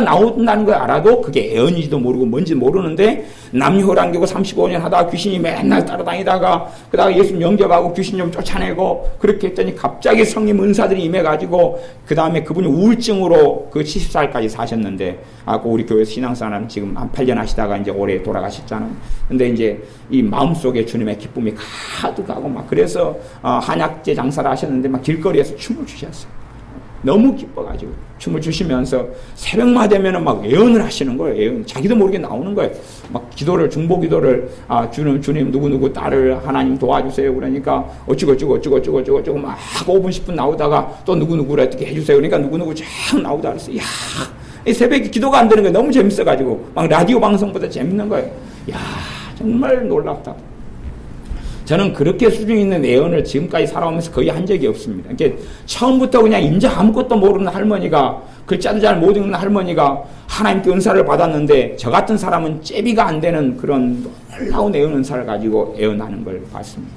나온다는 걸 알아도 그게 애언인지도 모르고 뭔지 모르는데 남녀호랑교고 35년 하다가 귀신이 맨날 따라다니다가 그다가 예수님 영접하고 귀신 좀 쫓아내고 그렇게 했더니 갑자기 성령 은사들이 임해가지고 그 다음에 그분이 우울증으로 그 70살까지 사셨는데 그 우리 교회 신앙생활 지금 한 8년 하시다가 이제 올해 돌아가셨잖아요. 근데 이제 이 마음속에 주님의 기쁨이 가득하고 막 그래서 한약재 장사를 하셨는데 막 길거리에서 춤을 추셨어요. 너무 기뻐가지고 춤을 추시면서 새벽만 되면은 막 애언을 하시는 거예요. 애언. 자기도 모르게 나오는 거예요. 막 기도를 중보 기도를 주님 누구 딸을 하나님 도와주세요. 그러니까 어쩌고 막 5분 10분 나오다가 또 누구를 어떻게 해주세요. 그러니까 누구 쫙 나오다 그랬어요. 야, 이 새벽에 기도가 안 되는 게 너무 재밌어가지고 막 라디오 방송보다 재밌는 거예요. 야, 정말 놀랍다. 저는 그렇게 수준 있는 애언을 지금까지 살아오면서 거의 한 적이 없습니다. 그러니까 처음부터 그냥 인자 아무것도 모르는 할머니가 글자도 잘 못 읽는 할머니가 하나님께 은사를 받았는데 저 같은 사람은 째비가 안 되는 그런 놀라운 애언 은사를 가지고 애언하는 걸 봤습니다.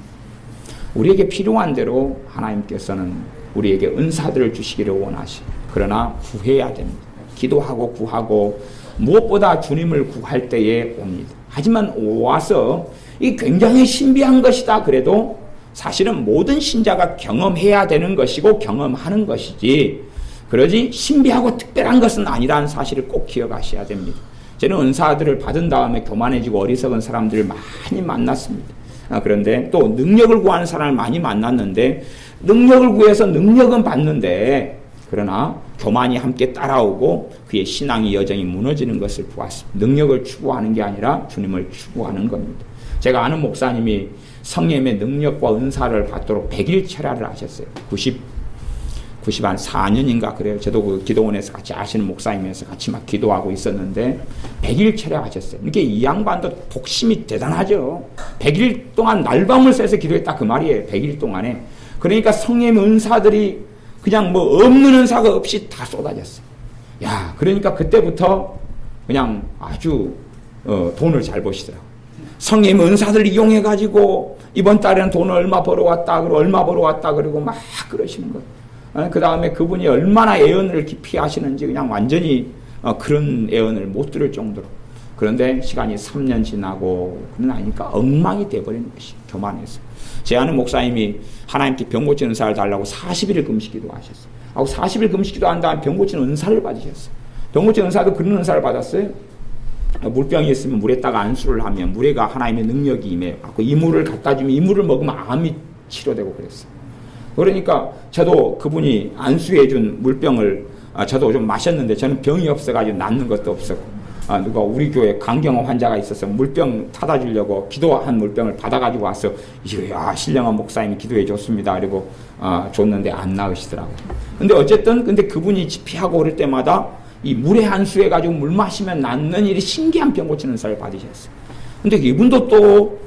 우리에게 필요한 대로 하나님께서는 우리에게 은사들을 주시기를 원하시고 그러나 구해야 됩니다. 기도하고 구하고 무엇보다 주님을 구할 때에 옵니다. 하지만 와서 이 굉장히 신비한 것이다 그래도 사실은 모든 신자가 경험해야 되는 것이고 경험하는 것이지 그러지 신비하고 특별한 것은 아니라는 사실을 꼭 기억하셔야 됩니다. 저는 은사들을 받은 다음에 교만해지고 어리석은 사람들을 많이 만났습니다. 그런데 또 능력을 구하는 사람을 많이 만났는데 능력을 구해서 능력은 받는데 그러나 교만이 함께 따라오고 그의 신앙의 여정이 무너지는 것을 보았습니다. 능력을 추구하는 게 아니라 주님을 추구하는 겁니다. 제가 아는 목사님이 성령의 능력과 은사를 받도록 100일 철야를 하셨어요. 94년인가 그래요. 저도 그 기도원에서 같이 아시는 목사님에서 같이 막 기도하고 있었는데 100일 철야 하셨어요. 이게 이 양반도 독심이 대단하죠. 100일 동안 날밤을 새서 기도했다 그 말이에요. 100일 동안에. 그러니까 성령의 은사들이 그냥 뭐 없는 은사가 없이 다 쏟아졌어요. 야, 그러니까 그때부터 그냥 아주 돈을 잘 버시더라고요. 성령의 은사들을 이용해가지고 이번 달에는 돈을 얼마 벌어왔다 그러고 얼마 벌어왔다 그러고 막 그러시는 거예요. 그 다음에 그분이 얼마나 애언을 깊이 하시는지 그냥 완전히 그런 애언을 못 들을 정도로. 그런데 시간이 3년 지나고 그러니까 엉망이 돼버리는 것이 교만해서. 제 아는 목사님이 하나님께 병 고치는 은사를 달라고 40일을 금식기도 하셨어요. 하고 40일 금식기도 한 다음에 병 고치는 은사를 받으셨어요. 병 고치는 은사도 그런 은사를 받았어요. 물병이 있으면 물에다가 안수를 하면 물에가 하나님의 능력이 임해요. 이 물을 갖다 주면 이 물을 먹으면 암이 치료되고 그랬어요. 그러니까 저도 그분이 안수해 준 물병을 저도 좀 마셨는데 저는 병이 없어가지고 낫는 것도 없었고 누가 우리 교회 강경화 환자가 있어서 물병 타다 주려고 기도한 물병을 받아가지고 와서 이야 신령한 목사님이 기도해 줬습니다. 그리고 줬는데 안 나으시더라고요. 근데 그분이 집회하고 그럴 때마다 이 물에 한수해 가지고 물 마시면 낫는 일이 신기한 병 고치는 은사를 받으셨어요. 근데 이분도 또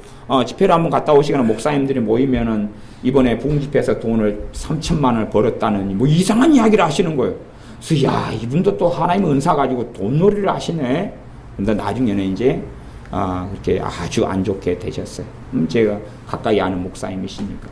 집회를 한번 갔다 오시거나 목사님들이 모이면은 이번에 부흥집회에서 돈을 3천만 원을 벌었다는 뭐 이상한 이야기를 하시는 거예요. 그래서 야 이분도 또 하나님의 은사 가지고 돈놀이를 하시네. 근데 나중에는 이제 그렇게 아주 안 좋게 되셨어요. 제가 가까이 아는 목사님이시니까.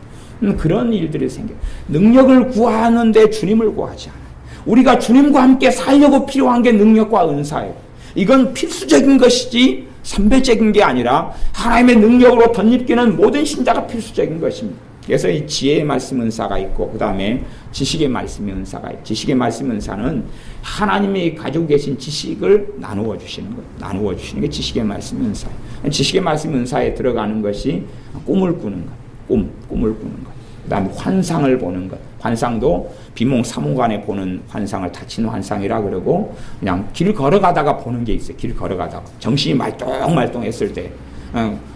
그런 일들이 생겨요. 능력을 구하는데 주님을 구하지 않아요. 우리가 주님과 함께 살려고 필요한 게 능력과 은사예요. 이건 필수적인 것이지 선별적인 게 아니라 하나님의 능력으로 덧입기는 모든 신자가 필수적인 것입니다. 그래서 이 지혜의 말씀 은사가 있고 그 다음에 지식의 말씀 은사가 있고 지식의 말씀 은사는 하나님이 가지고 계신 지식을 나누어 주시는 거예요. 나누어 주시는 게 지식의 말씀 은사예요. 지식의 말씀 은사에 들어가는 것이 꿈을 꾸는 것, 꿈을 꾸는 것. 그 다음에 환상을 보는 것. 환상도 비몽사몽간에 보는 환상을 다친 환상이라 그러고 그냥 길 걸어가다가 보는 게 있어요. 길 걸어가다가 정신이 말똥말똥했을 때.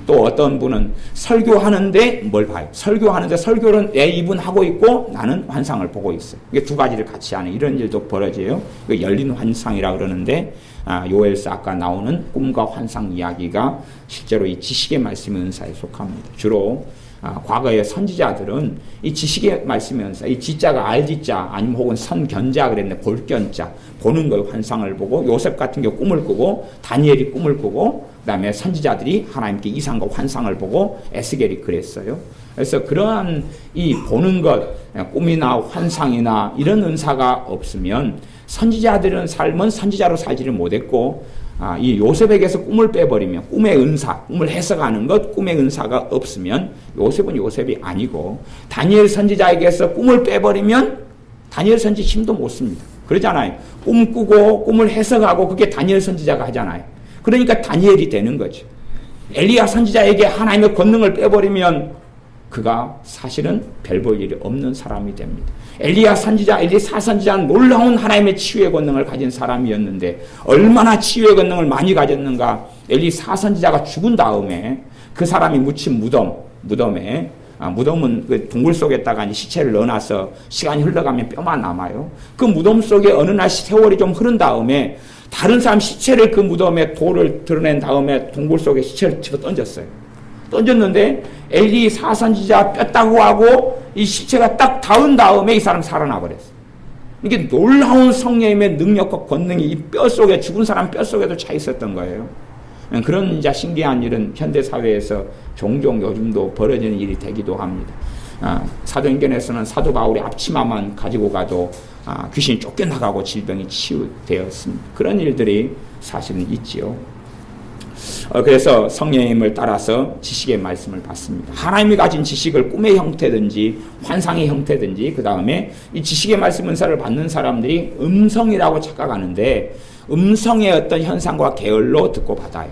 또 어떤 분은 설교하는데 뭘 봐요? 설교하는데 설교는 내 입은 하고 있고 나는 환상을 보고 있어요. 이게 두 가지를 같이 하는 이런 일도 벌어져요. 열린 환상이라 그러는데 요엘서 아까 나오는 꿈과 환상 이야기가 실제로 이 지식의 말씀의 은사에 속합니다. 주로 과거의 선지자들은 이 지식의 말씀의 은사, 이 지자가 알지자 아니면 혹은 선견자 그랬는데 볼견자 보는 걸 환상을 보고 요셉 같은 경우 꿈을 꾸고 다니엘이 꿈을 꾸고 그 다음에 선지자들이 하나님께 이상과 환상을 보고 에스겔이 그랬어요. 그래서 그러한 이 보는 것 꿈이나 환상이나 이런 은사가 없으면 선지자들은 삶은 선지자로 살지를 못했고 이 요셉에게서 꿈을 빼버리면 꿈의 은사, 꿈을 해석하는 것, 꿈의 은사가 없으면 요셉은 요셉이 아니고 다니엘 선지자에게서 꿈을 빼버리면 다니엘 선지 힘도 못 씁니다. 그러잖아요. 꿈 꾸고 꿈을 해석하고 그게 다니엘 선지자가 하잖아요. 그러니까 다니엘이 되는 거죠. 엘리야 선지자에게 하나님의 권능을 빼버리면 그가 사실은 별 볼 일이 없는 사람이 됩니다. 엘리야 선지자, 엘리사 선지자는 놀라운 하나님의 치유의 권능을 가진 사람이었는데 얼마나 치유의 권능을 많이 가졌는가. 엘리사 선지자가 죽은 다음에 그 사람이 묻힌 무덤에 무덤은 그 동굴 속에다가 시체를 넣어놔서 시간이 흘러가면 뼈만 남아요. 그 무덤 속에 어느 날 세월이 좀 흐른 다음에 다른 사람 시체를 그 무덤에 돌을 드러낸 다음에 동굴 속에 시체를 집어 던졌어요. 던졌는데 엘리 사선지자 뺐다고 하고 이 시체가 딱 닿은 다음에 이 사람 살아나 버렸어요. 이게 놀라운 성령님의 능력과 권능이 이 뼈 속에 죽은 사람 뼈 속에도 차 있었던 거예요. 그런 이제 신기한 일은 현대 사회에서 종종 요즘도 벌어지는 일이 되기도 합니다. 사도행전에서는 사도 바울이 앞치마만 가지고 가도 귀신이 쫓겨나가고 질병이 치유되었습니다. 그런 일들이 사실은 있지요. 그래서 성령님을 따라서 지식의 말씀을 받습니다. 하나님이 가진 지식을 꿈의 형태든지 환상의 형태든지 그 다음에 이 지식의 말씀 은사를 받는 사람들이 음성이라고 착각하는데 음성의 어떤 현상과 계열로 듣고 받아요.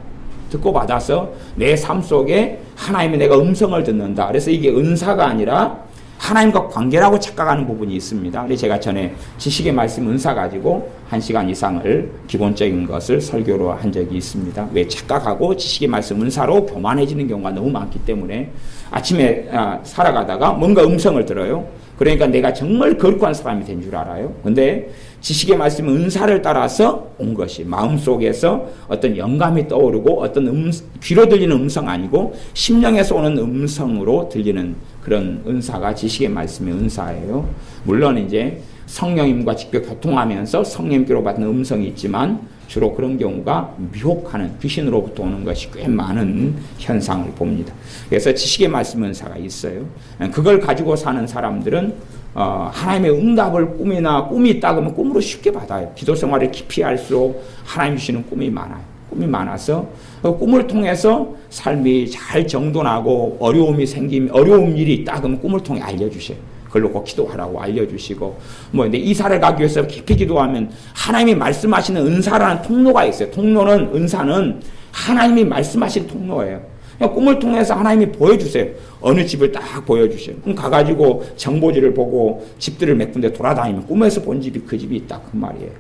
듣고 받아서 내 삶 속에 하나님이 내가 음성을 듣는다. 그래서 이게 은사가 아니라 하나님과 관계라고 착각하는 부분이 있습니다. 그래서 제가 전에 지식의 말씀 은사 가지고 1시간 이상을 기본적인 것을 설교로 한 적이 있습니다. 왜 착각하고 지식의 말씀 은사로 교만해지는 경우가 너무 많기 때문에 아침에 살아가다가 뭔가 음성을 들어요. 그러니까 내가 정말 거룩한 사람이 된 줄 알아요. 근데 지식의 말씀 은사를 따라서 온 것이 마음속에서 어떤 영감이 떠오르고 어떤 귀로 들리는 음성 아니고 심령에서 오는 음성으로 들리는 그런 은사가 지식의 말씀의 은사예요. 물론 이제 성령님과 직접 교통하면서 성령님께로 받는 음성이 있지만 주로 그런 경우가 미혹하는 귀신으로부터 오는 것이 꽤 많은 현상을 봅니다. 그래서 지식의 말씀 은사가 있어요. 그걸 가지고 사는 사람들은 하나님의 응답을 꿈이 있다 그러면 꿈으로 쉽게 받아요. 기도 생활을 깊이 할수록 하나님 주시는 꿈이 많아요. 꿈이 많아서 그 꿈을 통해서 삶이 잘 정돈하고 어려움 일이 있다 그러면 꿈을 통해 알려주셔요. 그걸로 꼭 기도하라고 알려주시고 근데 이사를 가기 위해서 깊이 기도하면 하나님이 말씀하시는 은사라는 통로가 있어요. 은사는 하나님이 말씀하신 통로예요. 그냥 꿈을 통해서 하나님이 보여주세요. 어느 집을 딱 보여주셔요. 그럼 가가지고 정보지를 보고 집들을 몇 군데 돌아다니면 꿈에서 본 집이 그 집이 있다 그 말이에요.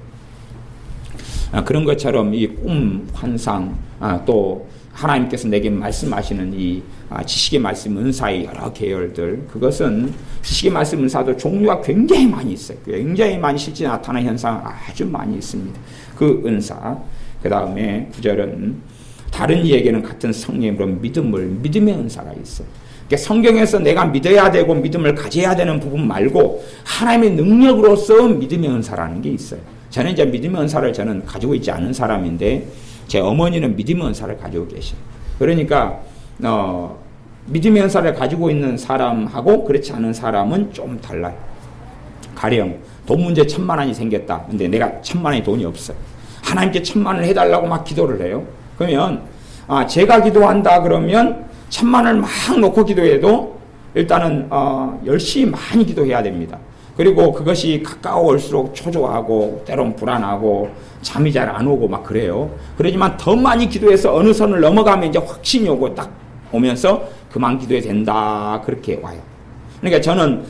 그런 것처럼 이 꿈, 환상, 또 하나님께서 내게 말씀하시는 이 지식의 말씀 은사의 여러 계열들, 그것은 지식의 말씀 은사도 종류가 굉장히 많이 있어요. 굉장히 많이 실제 나타나는 현상 아주 많이 있습니다. 그 은사. 그 다음에 9절은 다른 이에게는 같은 성령으로 믿음의 은사가 있어요. 그러니까 성경에서 내가 믿어야 되고 믿음을 가져야 되는 부분 말고 하나님의 능력으로서 믿음의 은사라는 게 있어요. 저는 이제 믿음의 은사를 저는 가지고 있지 않은 사람인데 제 어머니는 믿음의 은사를 가지고 계셔요. 그러니까 믿음의 은사를 가지고 있는 사람하고 그렇지 않은 사람은 좀 달라요. 가령 돈 문제 1,000만 원이 생겼다. 근데 내가 1,000만 원이 돈이 없어요. 하나님께 1,000만 원을 해달라고 막 기도를 해요. 그러면 제가 기도한다 그러면 1,000만 원을 막 놓고 기도해도 일단은 열심히 많이 기도해야 됩니다. 그리고 그것이 가까워올수록 초조하고 때론 불안하고 잠이 잘 안 오고 막 그래요. 그러지만 더 많이 기도해서 어느 선을 넘어가면 이제 확신이 오고 딱 오면서 그만 기도해야 된다 그렇게 와요. 그러니까 저는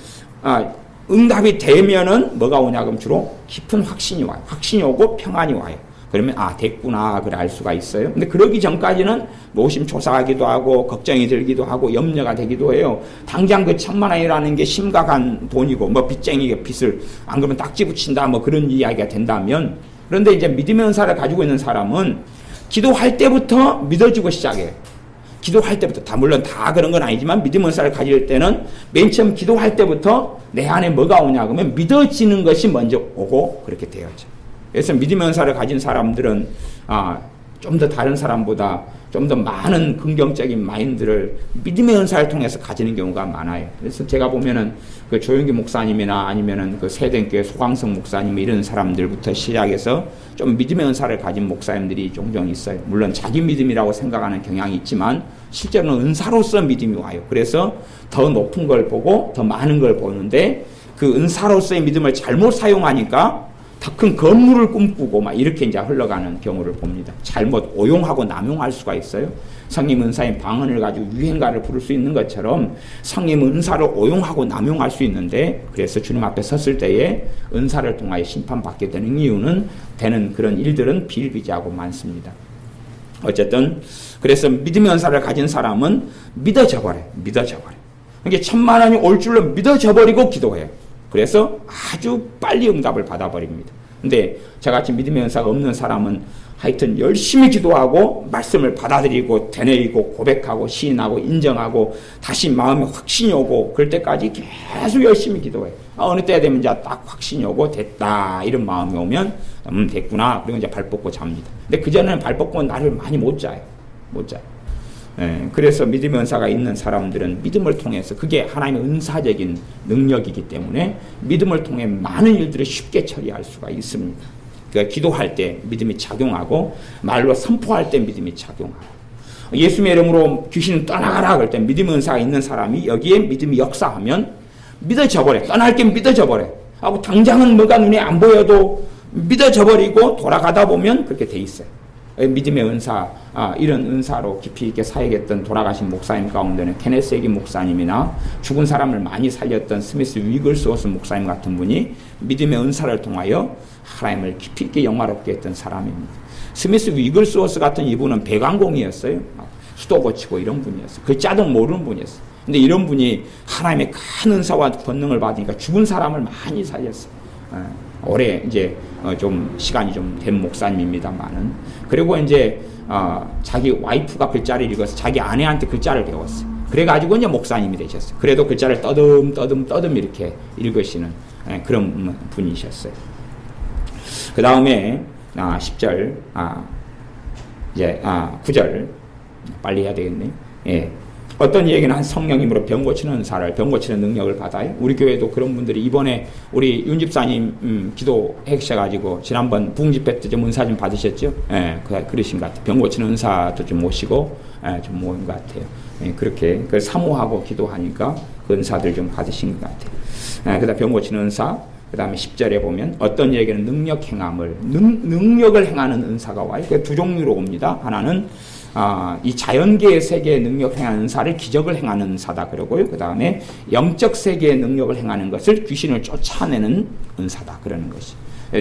응답이 되면은 뭐가 오냐 그럼 주로 깊은 확신이 와요. 확신이 오고 평안이 와요. 그러면 됐구나 그래 알 수가 있어요. 근데 그러기 전까지는 노심초사하기도 하고 걱정이 들기도 하고 염려가 되기도 해요. 당장 그 1,000만 원이라는 게 심각한 돈이고 뭐 빚쟁이가 빚을 안 그러면 딱지 붙인다 뭐 그런 이야기가 된다면, 그런데 이제 믿음의 은사를 가지고 있는 사람은 기도할 때부터 믿어지고 시작해요. 기도할 때부터 물론 다 그런 건 아니지만 믿음의 은사를 가질 때는 맨 처음 기도할 때부터 내 안에 뭐가 오냐 그러면 믿어지는 것이 먼저 오고 그렇게 되었죠. 그래서 믿음의 은사를 가진 사람들은 좀 더 다른 사람보다 좀 더 많은 긍정적인 마인드를 믿음의 은사를 통해서 가지는 경우가 많아요. 그래서 제가 보면은 그 조영기 목사님이나 아니면은 그 세den교회 소강성 목사님 이런 사람들부터 시작해서 좀 믿음의 은사를 가진 목사님들이 종종 있어요. 물론 자기 믿음이라고 생각하는 경향이 있지만 실제로는 은사로서 믿음이 와요. 그래서 더 높은 걸 보고 더 많은 걸 보는데 그 은사로서의 믿음을 잘못 사용하니까 더 큰 건물을 꿈꾸고 막 이렇게 이제 흘러가는 경우를 봅니다. 잘못 오용하고 남용할 수가 있어요. 성령 은사의 방언을 가지고 유행가를 부를 수 있는 것처럼 성령 은사를 오용하고 남용할 수 있는데, 그래서 주님 앞에 섰을 때에 은사를 통하여 심판받게 되는 이유는 되는 그런 일들은 비일비재하고 많습니다. 어쨌든 그래서 믿음의 은사를 가진 사람은 믿어져 버려요. 그러니까 1,000만 원이 올 줄로 믿어져 버리고 기도해요. 그래서 아주 빨리 응답을 받아버립니다. 근데 저같이 믿음의 은사가 없는 사람은 하여튼 열심히 기도하고 말씀을 받아들이고 되뇌이고 고백하고 시인하고 인정하고 다시 마음에 확신이 오고 그럴 때까지 계속 열심히 기도해요. 어느 때 되면 이제 딱 확신이 오고 됐다 이런 마음이 오면 됐구나 그리고 이제 발 뻗고 잡니다. 근데 그전에는 발 뻗고 나를 많이 못 자요. 그래서 믿음의 은사가 있는 사람들은 믿음을 통해서 그게 하나님의 은사적인 능력이기 때문에 믿음을 통해 많은 일들을 쉽게 처리할 수가 있습니다. 그러니까 기도할 때 믿음이 작용하고 말로 선포할 때 믿음이 작용하고 예수님의 이름으로 귀신은 떠나가라 그럴 때 믿음의 은사가 있는 사람이 여기에 믿음이 역사하면 믿어져 버려. 떠날 게 믿어져 버려. 하고 당장은 뭐가 눈에 안 보여도 믿어져 버리고 돌아가다 보면 그렇게 돼 있어요. 믿음의 은사, 이런 은사로 깊이 있게 사역했던 돌아가신 목사님 가운데는 케네스 해기 목사님이나 죽은 사람을 많이 살렸던 스미스 위글스워스 목사님 같은 분이 믿음의 은사를 통하여 하나님을 깊이 있게 영화롭게 했던 사람입니다. 스미스 위글스워스 같은 이분은 배관공이었어요. 수도 고치고 이런 분이었어요. 글자도 모르는 분이었어요. 근데 이런 분이 하나님의 큰 은사와 권능을 받으니까 죽은 사람을 많이 살렸어요. 올해 이제 좀 시간이 좀 된 목사님입니다만은, 그리고 이제 자기 와이프가 글자를 읽어서 자기 아내한테 글자를 배웠어요. 그래가지고 이제 목사님이 되셨어요. 그래도 글자를 떠듬 이렇게 읽으시는 그런 분이셨어요. 그 다음에 10절, 이제 9절 빨리 해야 되겠네. 예. 어떤 이에게는 한 성령님으로 병 고치는 은사를, 병 고치는 능력을 받아요. 우리 교회도 그런 분들이 이번에 우리 윤 집사님 기도해 주셔가지고 지난번 부흥집회 때 좀 은사 좀 받으셨죠? 예, 그러신 것 같아요. 병 고치는 은사도 좀 모시고 좀 모은 것 같아요. 예, 그렇게 그 사모하고 기도하니까 그 은사들 좀 받으신 것 같아요. 그다음 병 고치는 은사. 그 다음에 10절에 보면 어떤 이에게는 능력 행함을, 능력을 행하는 은사가 와요. 그 두 종류로 옵니다. 하나는 이 자연계의 세계의 능력 행하는 은사를 기적을 행하는 은사다 그러고요. 그 다음에 영적 세계의 능력을 행하는 것을 귀신을 쫓아내는 은사다 그러는 것이.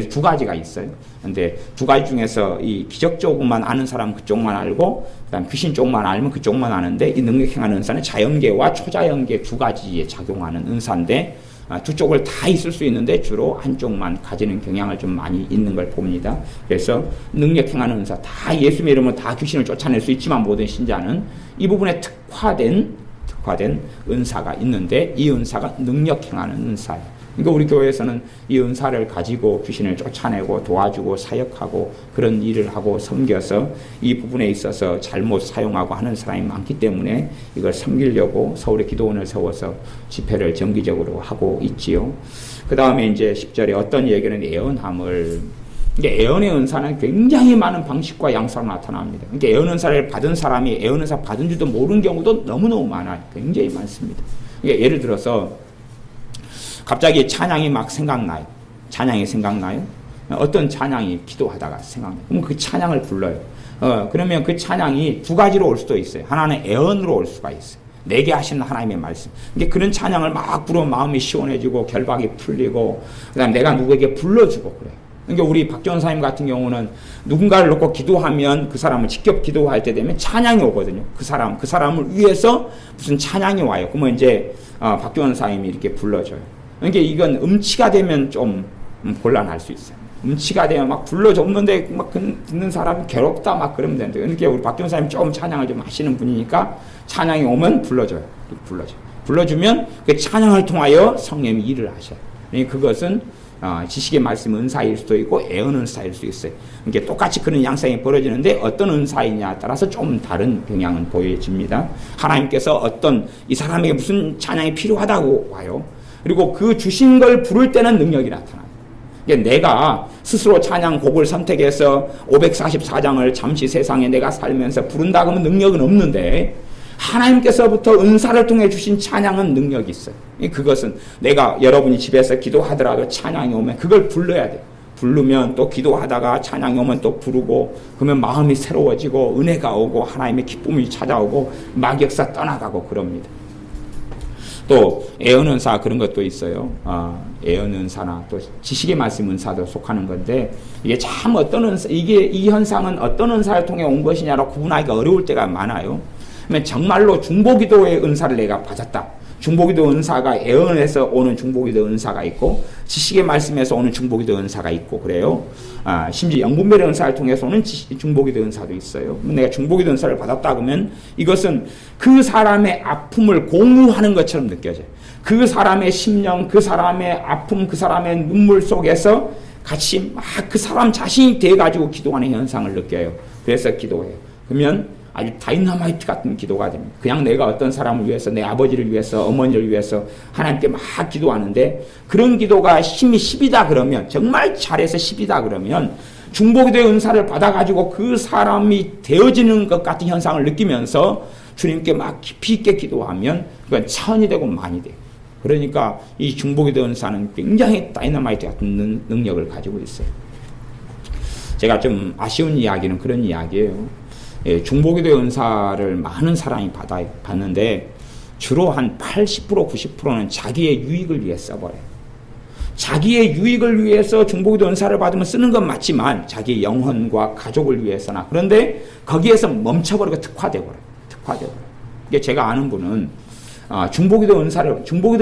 두 가지가 있어요. 근데 두 가지 중에서 이 기적 쪽만 아는 사람은 그쪽만 알고, 그다음 귀신 쪽만 알면 그쪽만 아는데, 이 능력 행하는 은사는 자연계와 초자연계 두 가지에 작용하는 은사인데, 두 쪽을 다 있을 수 있는데 주로 한쪽만 가지는 경향을 좀 많이 있는 걸 봅니다. 그래서 능력 행하는 은사, 다 예수 믿으면 다 귀신을 쫓아낼 수 있지만 모든 신자는 이 부분에 특화된 은사가 있는데, 이 은사가 능력 행하는 은사예요. 그러니까 우리 교회에서는 이 은사를 가지고 귀신을 쫓아내고 도와주고 사역하고 그런 일을 하고 섬겨서 이 부분에 있어서 잘못 사용하고 하는 사람이 많기 때문에 이걸 섬기려고 서울에 기도원을 세워서 집회를 정기적으로 하고 있지요. 그 다음에 이제 10절에 어떤 얘기는 예언함을, 그러니까 예언의 은사는 굉장히 많은 방식과 양상으로 나타납니다. 그러니까 예언 은사를 받은 사람이 예언 은사 받은 줄도 모르는 경우도 너무너무 많아요. 굉장히 많습니다. 그러니까 예를 들어서 갑자기 찬양이 막 생각나요. 찬양이 생각나요? 어떤 찬양이 기도하다가 생각나요. 그럼 그 찬양을 불러요. 그러면 그 찬양이 두 가지로 올 수도 있어요. 하나는 애언으로 올 수가 있어요. 내게 하시는 하나님의 말씀. 그러니까 그런 찬양을 막 부르면 마음이 시원해지고 결박이 풀리고, 그다음 내가 누구에게 불러주고 그래요. 그러니까 우리 박전사님 같은 경우는 누군가를 놓고 기도하면 그 사람을 직접 기도할 때 되면 찬양이 오거든요. 그 사람을 위해서 무슨 찬양이 와요. 그러면 이제 박전사님이 이렇게 불러줘요. 그러니까 이건 음치가 되면 좀 곤란할 수 있어요. 음치가 되면 막 불러줬는데 막 듣는 사람이 괴롭다 막 그러면 되는데, 그러니까 우리 박전사님 조금 찬양을 좀 하시는 분이니까 찬양이 오면 불러줘요. 불러주면 그 찬양을 통하여 성령님이 일을 하셔요. 그러니까 그것은 지식의 말씀 은사일 수도 있고 애언 은사일 수도 있어요. 그러니까 똑같이 그런 양상이 벌어지는데 어떤 은사이냐에 따라서 좀 다른 경향은 보여집니다. 하나님께서 어떤 이 사람에게 무슨 찬양이 필요하다고 와요. 그리고 그 주신 걸 부를 때는 능력이 나타나요. 그러니까 내가 스스로 찬양 곡을 선택해서 544장을 잠시 세상에 내가 살면서 부른다 그러면 능력은 없는데, 하나님께서부터 은사를 통해 주신 찬양은 능력이 있어요. 그것은 내가 여러분이 집에서 기도하더라도 찬양이 오면 그걸 불러야 돼요. 부르면 또 기도하다가 찬양이 오면 또 부르고, 그러면 마음이 새로워지고 은혜가 오고 하나님의 기쁨이 찾아오고 막역사 떠나가고 그럽니다. 또 애언 은사 그런 것도 있어요. 애언 은사나 또 지식의 말씀 은사도 속하는 건데, 이게 참 어떤 은사, 이 현상은 어떤 은사를 통해 온 것이냐로 구분하기가 어려울 때가 많아요. 그러면 정말로 중보기도의 은사를 내가 받았다. 중보기도 은사가 애언에서 오는 중보기도 은사가 있고 지식의 말씀에서 오는 중보기도 은사가 있고 그래요. 심지어 영분별의 은사를 통해서 오는 중보기도 은사도 있어요. 내가 중보기도 은사를 받았다 그러면 이것은 그 사람의 아픔을 공유하는 것처럼 느껴져요. 그 사람의 심령, 그 사람의 아픔, 그 사람의 눈물 속에서 같이 막 그 사람 자신이 돼가지고 기도하는 현상을 느껴요. 그래서 기도해요. 그러면 아주 다이너마이트 같은 기도가 됩니다. 그냥 내가 어떤 사람을 위해서, 내 아버지를 위해서, 어머니를 위해서 하나님께 막 기도하는데, 그런 기도가 힘이 10이다 그러면, 정말 잘해서 10이다 그러면 중보기도의 은사를 받아가지고 그 사람이 되어지는 것 같은 현상을 느끼면서 주님께 막 깊이 있게 기도하면 그건 천이 되고 만이 돼요. 그러니까 이 중보기도 은사는 굉장히 다이너마이트 같은 능력을 가지고 있어요. 제가 좀 아쉬운 이야기는 그런 이야기예요. 중보기도 은사를 많은 사람이 받는데 주로 한 80% 90%는 자기의 유익을 위해 써버려요. 자기의 유익을 위해서 중보기도 은사를 받으면 쓰는 건 맞지만 자기의 영혼과 가족을 위해서나, 그런데 거기에서 멈춰버리고 특화되어버려요. 이게 제가 아는 분은 중보기도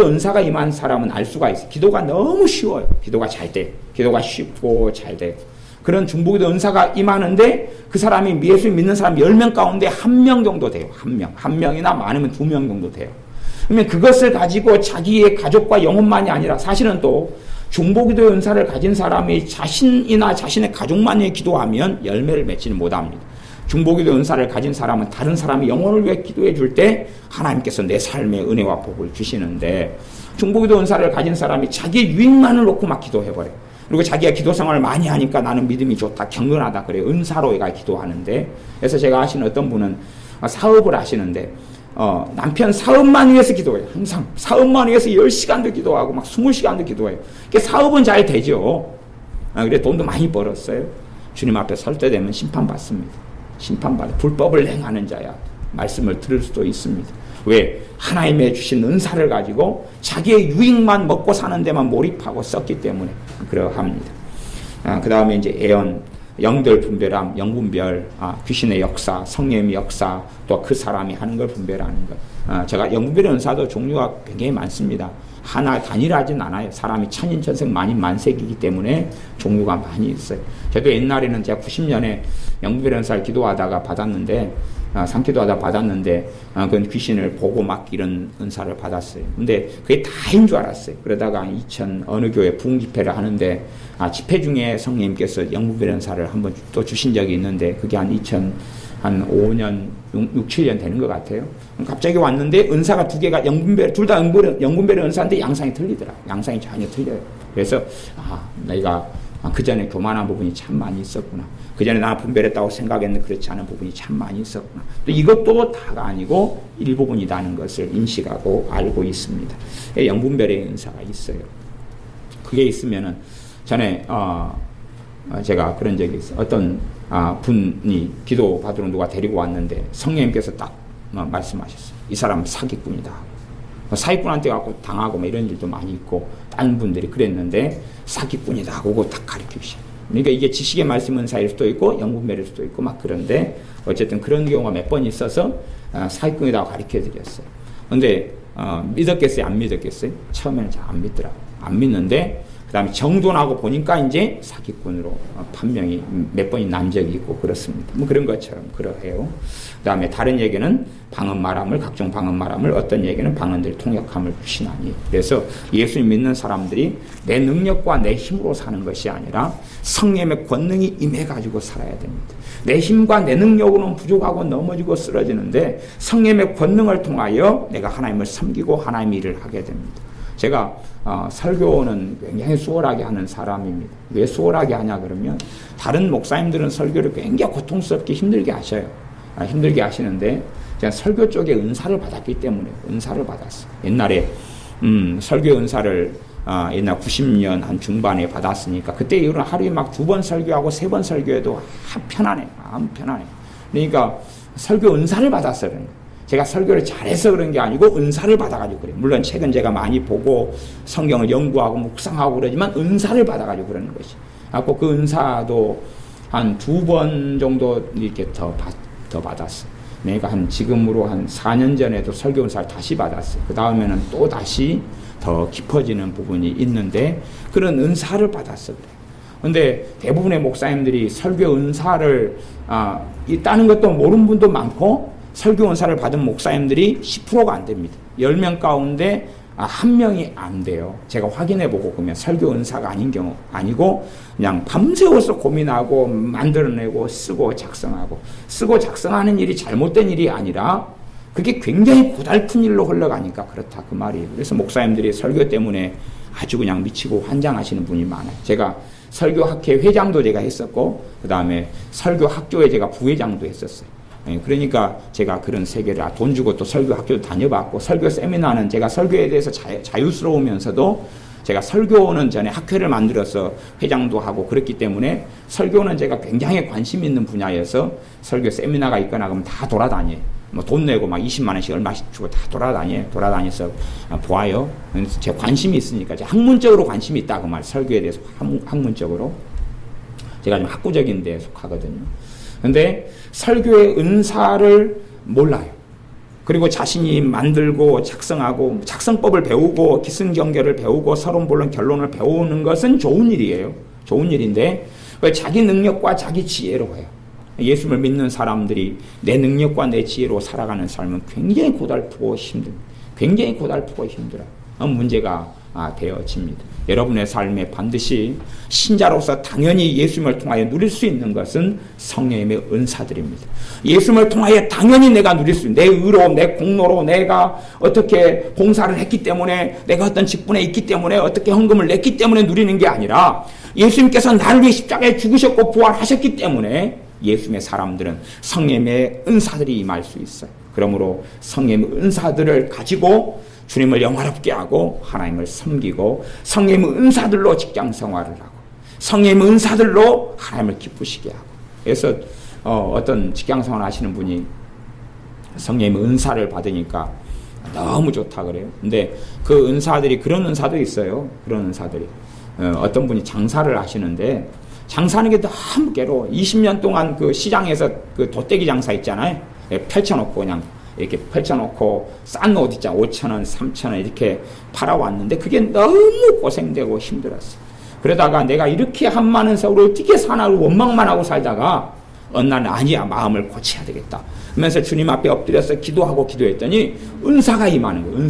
은사가 임한 사람은 알 수가 있어요. 기도가 너무 쉬워요. 기도가 잘 돼. 기도가 쉽고 잘 돼요. 그런 중보기도 은사가 임하는데 그 사람이 예수 믿는 사람 10명 가운데 1명 정도 돼요. 한 명이나 많으면 2명 정도 돼요. 그러면 그것을 가지고 자기의 가족과 영혼만이 아니라, 사실은 또 중보기도 은사를 가진 사람이 자신이나 자신의 가족만이 기도하면 열매를 맺지는 못합니다. 중보기도 은사를 가진 사람은 다른 사람의 영혼을 위해 기도해 줄 때 하나님께서 내 삶의 은혜와 복을 주시는데, 중보기도 은사를 가진 사람이 자기의 유익만을 놓고 막 기도해버려요. 그리고 자기가 기도 생활을 많이 하니까 나는 믿음이 좋다, 경건하다 그래요. 은사로 얘가 기도하는데, 그래서 제가 아시는 어떤 분은 사업을 하시는데 남편 사업만 위해서 기도해요. 항상 사업만 위해서 10시간도 기도하고 막 20시간도 기도해요. 그러니까 사업은 잘 되죠. 그래 돈도 많이 벌었어요. 주님 앞에 설 때 되면 심판받습니다. 심판받아. 불법을 행하는 자야. 말씀을 들을 수도 있습니다. 왜? 하나님의 주신 은사를 가지고 자기의 유익만 먹고 사는 데만 몰입하고 썼기 때문에 그러합니다. 그 다음에 이제 애언, 영들 분별함, 영분별, 귀신의 역사, 성령의 역사, 또 그 사람이 하는 걸 분별하는 것. 제가 영분별의 은사도 종류가 굉장히 많습니다. 하나 단일하진 않아요. 사람이 천인천색 만인만색이기 때문에 종류가 많이 있어요. 저도 옛날에는 제가 90년에 영분별의 은사를 기도하다가 받았는데, 상기도하다 받았는데, 그건 귀신을 보고 막 이런 은사를 받았어요. 근데 그게 다인 줄 알았어요. 그러다가 2000 어느 교회 부흥 집회를 하는데, 집회 중에 성령님께서 영분별의 은사를 한번 또 주신 적이 있는데, 그게 한 5년, 6, 7년 되는 것 같아요. 갑자기 왔는데 은사가 두 개가 둘 다 영분별의 은사인데 양상이 틀리더라. 양상이 전혀 틀려요. 그래서 내가 그 전에 교만한 부분이 참 많이 있었구나. 그 전에 나 분별했다고 생각했는데 그렇지 않은 부분이 참 많이 있었구나. 또 이것도 다가 아니고 일부분이라는 것을 인식하고 알고 있습니다. 영분별의 은사가 있어요. 그게 있으면은 전에 제가 그런 적이 있어요. 어떤 분이 기도 받으러 누가 데리고 왔는데 성령님께서 딱 말씀하셨어요. 이 사람 사기꾼이다. 사기꾼한테 갖고 당하고 뭐 이런 일도 많이 있고 다른 분들이 그랬는데 사기꾼이다 하고 딱 가르치시죠. 그러니까 이게 지식의 말씀 은사일 수도 있고 영분별일 수도 있고 막 그런데 어쨌든 그런 경우가 몇 번 있어서 사기꾼이라고 가르쳐 드렸어요. 근데 믿었겠어요? 안 믿었겠어요? 처음에는 잘 안 믿더라고요. 안 믿는데 그 다음에 정돈하고 보니까 이제 사기꾼으로 판명이 몇 번이 난 적이 있고 그렇습니다. 뭐 그런 것처럼 그러해요. 그 다음에 다른 얘기는 방언말함을, 각종 방언말함을, 어떤 얘기는 방언들이 통역함을 주시나니. 그래서 예수님 믿는 사람들이 내 능력과 내 힘으로 사는 것이 아니라 성령의 권능이 임해가지고 살아야 됩니다. 내 힘과 내 능력으로는 부족하고 넘어지고 쓰러지는데 성령의 권능을 통하여 내가 하나님을 섬기고 하나님의 일을 하게 됩니다. 제가 설교는 굉장히 수월하게 하는 사람입니다. 왜 수월하게 하냐 그러면 다른 목사님들은 설교를 굉장히 고통스럽게 힘들게 하셔요. 힘들게 하시는데 제가 설교 쪽에 은사를 받았기 때문에 은사를 받았어요. 옛날에 설교 은사를 옛날 90년 한 중반에 받았으니까 그때 이후로는 하루에 막 2번 설교하고 3번 설교해도 편안해. 편안해. 그러니까 설교 은사를 받았어요. 제가 설교를 잘해서 그런 게 아니고 은사를 받아가지고 그래요. 물론 책은 제가 많이 보고 성경을 연구하고 묵상하고 그러지만 은사를 받아가지고 그러는 것이. 그래서 그 은사도 한 2번 정도 이렇게 더 받았어요. 내가 지금으로 한 4년 전에도 설교 은사를 다시 받았어요. 그 다음에는 또 다시 더 깊어지는 부분이 있는데 그런 은사를 받았어요. 근데 대부분의 목사님들이 설교 은사를 있다는 것도 모르는 분도 많고 설교 은사를 받은 목사님들이 10%가 안 됩니다. 10명 가운데 1명이 안 돼요. 제가 확인해보고 보면 설교 은사가 아닌 경우 아니고 그냥 밤새워서 고민하고 만들어내고 쓰고 작성하는 일이 잘못된 일이 아니라 그게 굉장히 고달픈 일로 흘러가니까 그렇다 그 말이에요. 그래서 목사님들이 설교 때문에 아주 그냥 미치고 환장하시는 분이 많아요. 제가 설교학회 회장도 제가 했었고 그 다음에 설교학교에 제가 부회장도 했었어요. 그러니까 제가 그런 세계를 돈 주고 또 설교 학교도 다녀봤고 설교 세미나는 제가 설교에 대해서 자유스러우면서도 제가 설교는 전에 학회를 만들어서 회장도 하고 그랬기 때문에 설교는 제가 굉장히 관심 있는 분야여서 설교 세미나가 있거나 그러면 다 돌아다녀요. 뭐 돈 내고 막 20만 원씩 얼마씩 주고 다 돌아다녀서 보아요. 제 관심이 있으니까 제 학문적으로 관심이 있다 그 말. 설교에 대해서 학문적으로 제가 좀 학구적인 데 속하거든요. 근데 설교의 은사를 몰라요. 그리고 자신이 만들고 작성하고 작성법을 배우고 기승전결을 배우고 서론본론 결론을 배우는 것은 좋은 일이에요. 좋은 일인데 자기 능력과 자기 지혜로 해요. 예수를 믿는 사람들이 내 능력과 내 지혜로 살아가는 삶은 굉장히 고달프고 힘듭니다. 굉장히 고달프고 힘들어요. 문제가 되어집니다. 여러분의 삶에 반드시 신자로서 당연히 예수님을 통하여 누릴 수 있는 것은 성령님의 은사들입니다. 예수님을 통하여 당연히 내가 누릴 수 있는 내 의로 내 공로로 내가 어떻게 봉사를 했기 때문에 내가 어떤 직분에 있기 때문에 어떻게 헌금을 냈기 때문에 누리는 게 아니라 예수님께서 나를 위해 십자가에 죽으셨고 부활하셨기 때문에 예수님의 사람들은 성령님의 은사들이 임할 수 있어요. 그러므로 성령님의 은사들을 가지고 주님을 영화롭게 하고 하나님을 섬기고 성령님의 은사들로 직장 생활을 하고 성령님의 은사들로 하나님을 기쁘시게 하고 그래서 어떤 직장 생활 하시는 분이 성령님의 은사를 받으니까 너무 좋다 그래요. 근데 그 은사들이 그런 은사도 있어요. 그런 은사들이 어떤 분이 장사를 하시는데 장사하는 게 너무 괴로워. 20년 동안 그 시장에서 그 돗대기 장사 있잖아요. 펼쳐놓고 그냥 이렇게 펼쳐놓고 싼 옷 있잖아. 5,000원, 3,000원 이렇게 팔아왔는데 그게 너무 고생되고 힘들었어. 그러다가 내가 이렇게 한 많은 세월을 어떻게 사나 원망만 하고 살다가 어느 날 아니야, 마음을 고쳐야 되겠다 하면서 주님 앞에 엎드려서 기도했더니 은사가 임하는 거예요.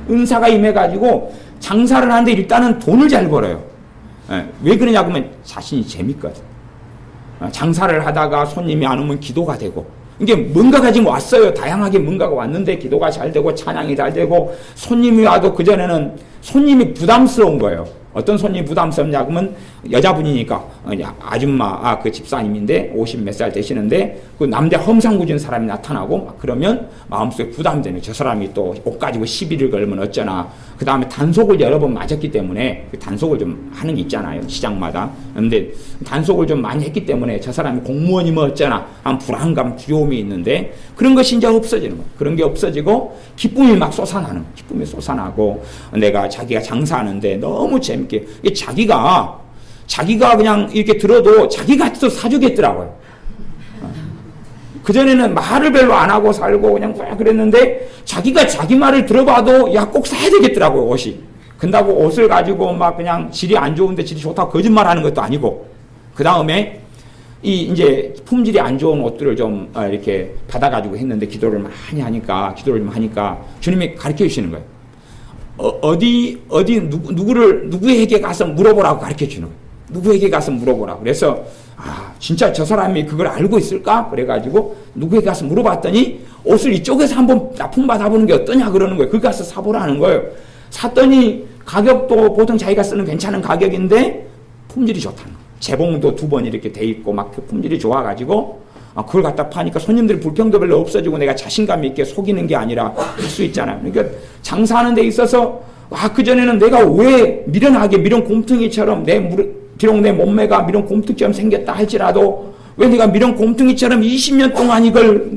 은사가 임해가지고 장사를 하는데 일단은 돈을 잘 벌어요. 왜 그러냐고 하면 자신이 재밌거든. 장사를 하다가 손님이 안 오면 기도가 되고, 이게 뭔가가 지금 왔어요. 다양하게 뭔가가 왔는데 기도가 잘 되고 찬양이 잘 되고, 손님이 와도 그전에는 손님이 부담스러운 거예요. 어떤 손님이 부담스럽냐 그러면 여자분이니까 아줌마 그 집사님인데 50 몇 살 되시는데 그 남자 험상궂은 사람이 나타나고 그러면 마음속에 부담되는, 저 사람이 또 옷 가지고 시비를 걸면 어쩌나. 그 다음에 단속을 여러 번 맞았기 때문에 그 단속을 좀 하는 게 있잖아요, 시장마다. 그런데 단속을 좀 많이 했기 때문에 저 사람이 공무원이면 어쩌나 한 불안감, 두려움이 있는데 그런 것이 이제 없어지는 거예요. 그런 게 없어지고 기쁨이 막 기쁨이 쏟아나고, 내가 자기가 장사하는데 너무 재밌게, 자기가 그냥 이렇게 들어도 자기가 또 사주겠더라고요. 그전에는 말을 별로 안 하고 살고 그냥 그랬는데 자기가 자기 말을 들어봐도 야, 꼭 사야 되겠더라고요, 옷이. 근다고 옷을 가지고 막 그냥 질이 안 좋은데 질이 좋다고 거짓말 하는 것도 아니고, 그 다음에 이제 품질이 안 좋은 옷들을 좀 이렇게 받아가지고 했는데 기도를 좀 하니까 주님이 가르쳐 주시는 거예요. 누구에게 가서 물어보라고 가르쳐 주는 거예요. 누구에게 가서 물어보라고. 그래서 진짜 저 사람이 그걸 알고 있을까? 그래가지고 누구에게 가서 물어봤더니 옷을 이쪽에서 한번 납품받아보는 게 어떠냐 그러는 거예요. 거기 가서 사보라는 거예요. 샀더니 가격도 보통 자기가 쓰는 괜찮은 가격인데 품질이 좋다는 거예요. 재봉도 2번 이렇게 돼 있고 막 그 품질이 좋아가지고 그걸 갖다 파니까 손님들이 불평도 별로 없어지고 내가 자신감 있게 속이는 게 아니라 할 수 있잖아요. 그러니까 장사하는 데 있어서 그전에는 내가 왜 미련 곰퉁이처럼 비록 내 몸매가 미련 곰퉁이처럼 생겼다 할지라도 왜 내가 미련 곰퉁이처럼 20년 동안 이걸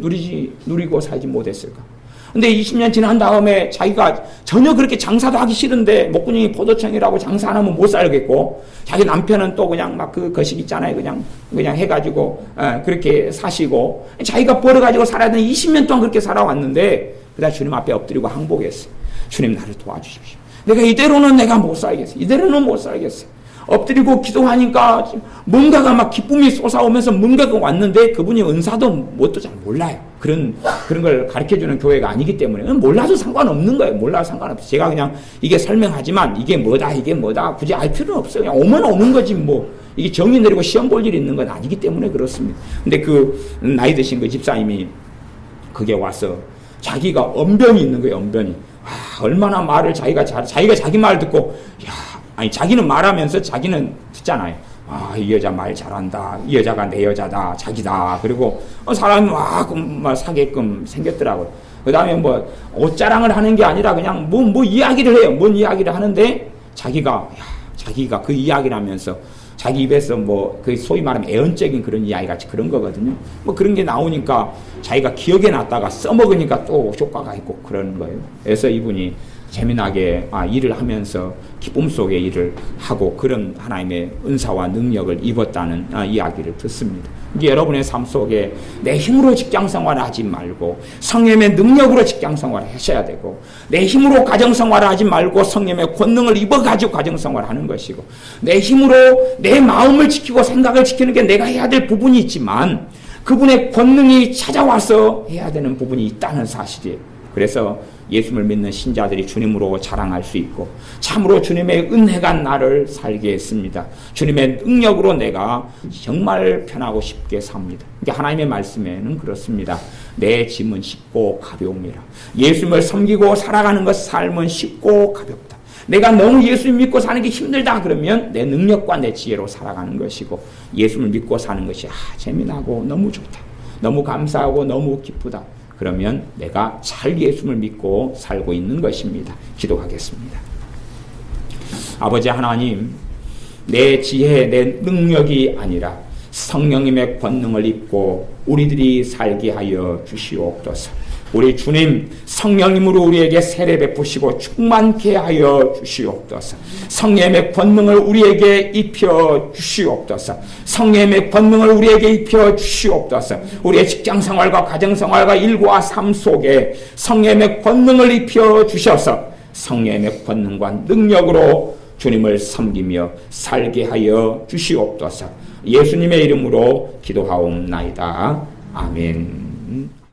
누리고 살지 못했을까? 근데 20년 지난 다음에 자기가 전혀 그렇게 장사도 하기 싫은데 목구멍이 포도청이라고 장사 안 하면 못 살겠고, 자기 남편은 또 그냥 막 그 거식 있잖아요. 그냥 해가지고 그렇게 사시고, 자기가 벌어가지고 살아야 되는 20년 동안 그렇게 살아왔는데, 그다음 주님 앞에 엎드리고 항복했어요. 주님, 나를 도와주십시오. 내가 이대로는 못 살겠어요. 엎드리고 기도하니까 뭔가가 막 기쁨이 솟아오면서 뭔가가 왔는데, 그분이 은사도 뭣도 잘 몰라요. 그런 걸 가르쳐주는 교회가 아니기 때문에 몰라도 상관없는 거예요. 몰라도 상관없어요. 제가 그냥 이게 설명하지만 이게 뭐다 굳이 알 필요는 없어요. 그냥 오면 오는 거지 뭐. 이게 정의 내리고 시험 볼 일이 있는 건 아니기 때문에 그렇습니다. 근데 그 나이 드신 그 집사님이 그게 와서 자기가 언변이 있는 거예요. 언변이. 얼마나 말을 자기가 자기 말 듣고, 자기는 말하면서 자기는 듣잖아요. 이 여자 말 잘한다. 이 여자가 내 여자다. 자기다. 그리고 사람이 막 사게끔 생겼더라고요. 그 다음에 옷 자랑을 하는 게 아니라 그냥 뭐 이야기를 해요. 뭔 이야기를 하는데 자기가 그 이야기를 하면서 자기 입에서 그 소위 말하면 애언적인 그런 이야기 같이 그런 거거든요. 그런 게 나오니까 자기가 기억에 놨다가 써먹으니까 또 효과가 있고 그러는 거예요. 그래서 이분이 재미나게 일을 하면서 기쁨 속에 일을 하고 그런 하나님의 은사와 능력을 입었다는 이야기를 듣습니다. 이제 여러분의 삶 속에 내 힘으로 직장생활을 하지 말고 성령의 능력으로 직장생활을 하셔야 되고, 내 힘으로 가정생활을 하지 말고 성령의 권능을 입어가지고 가정생활을 하는 것이고, 내 힘으로 내 마음을 지키고 생각을 지키는 게 내가 해야 될 부분이 있지만 그분의 권능이 찾아와서 해야 되는 부분이 있다는 사실이에요. 그래서 예수를 믿는 신자들이 주님으로 자랑할 수 있고 참으로 주님의 은혜가 나를 살게 했습니다. 주님의 능력으로 내가 정말 편하고 쉽게 삽니다. 이게 하나님의 말씀에는 그렇습니다. 내 짐은 쉽고 가벼움이라. 예수님을 섬기고 살아가는 것 삶은 쉽고 가볍다. 내가 너무 예수님 믿고 사는 게 힘들다 그러면 내 능력과 내 지혜로 살아가는 것이고, 예수님을 믿고 사는 것이 재미나고 너무 좋다. 너무 감사하고 너무 기쁘다. 그러면 내가 잘 예수를 믿고 살고 있는 것입니다. 기도하겠습니다. 아버지 하나님, 내 지혜, 내 능력이 아니라 성령님의 권능을 입고 우리들이 살게 하여 주시옵소서. 우리 주님 성령님으로 우리에게 세례 베푸시고 충만케 하여 주시옵소서. 성령의 권능을 우리에게 입혀 주시옵소서. 성령의 권능을 우리에게 입혀 주시옵소서. 우리의 직장생활과 가정생활과 일과 삶 속에 성령의 권능을 입혀 주셔서 성령의 권능과 능력으로 주님을 섬기며 살게 하여 주시옵소서. 예수님의 이름으로 기도하옵나이다. 아멘.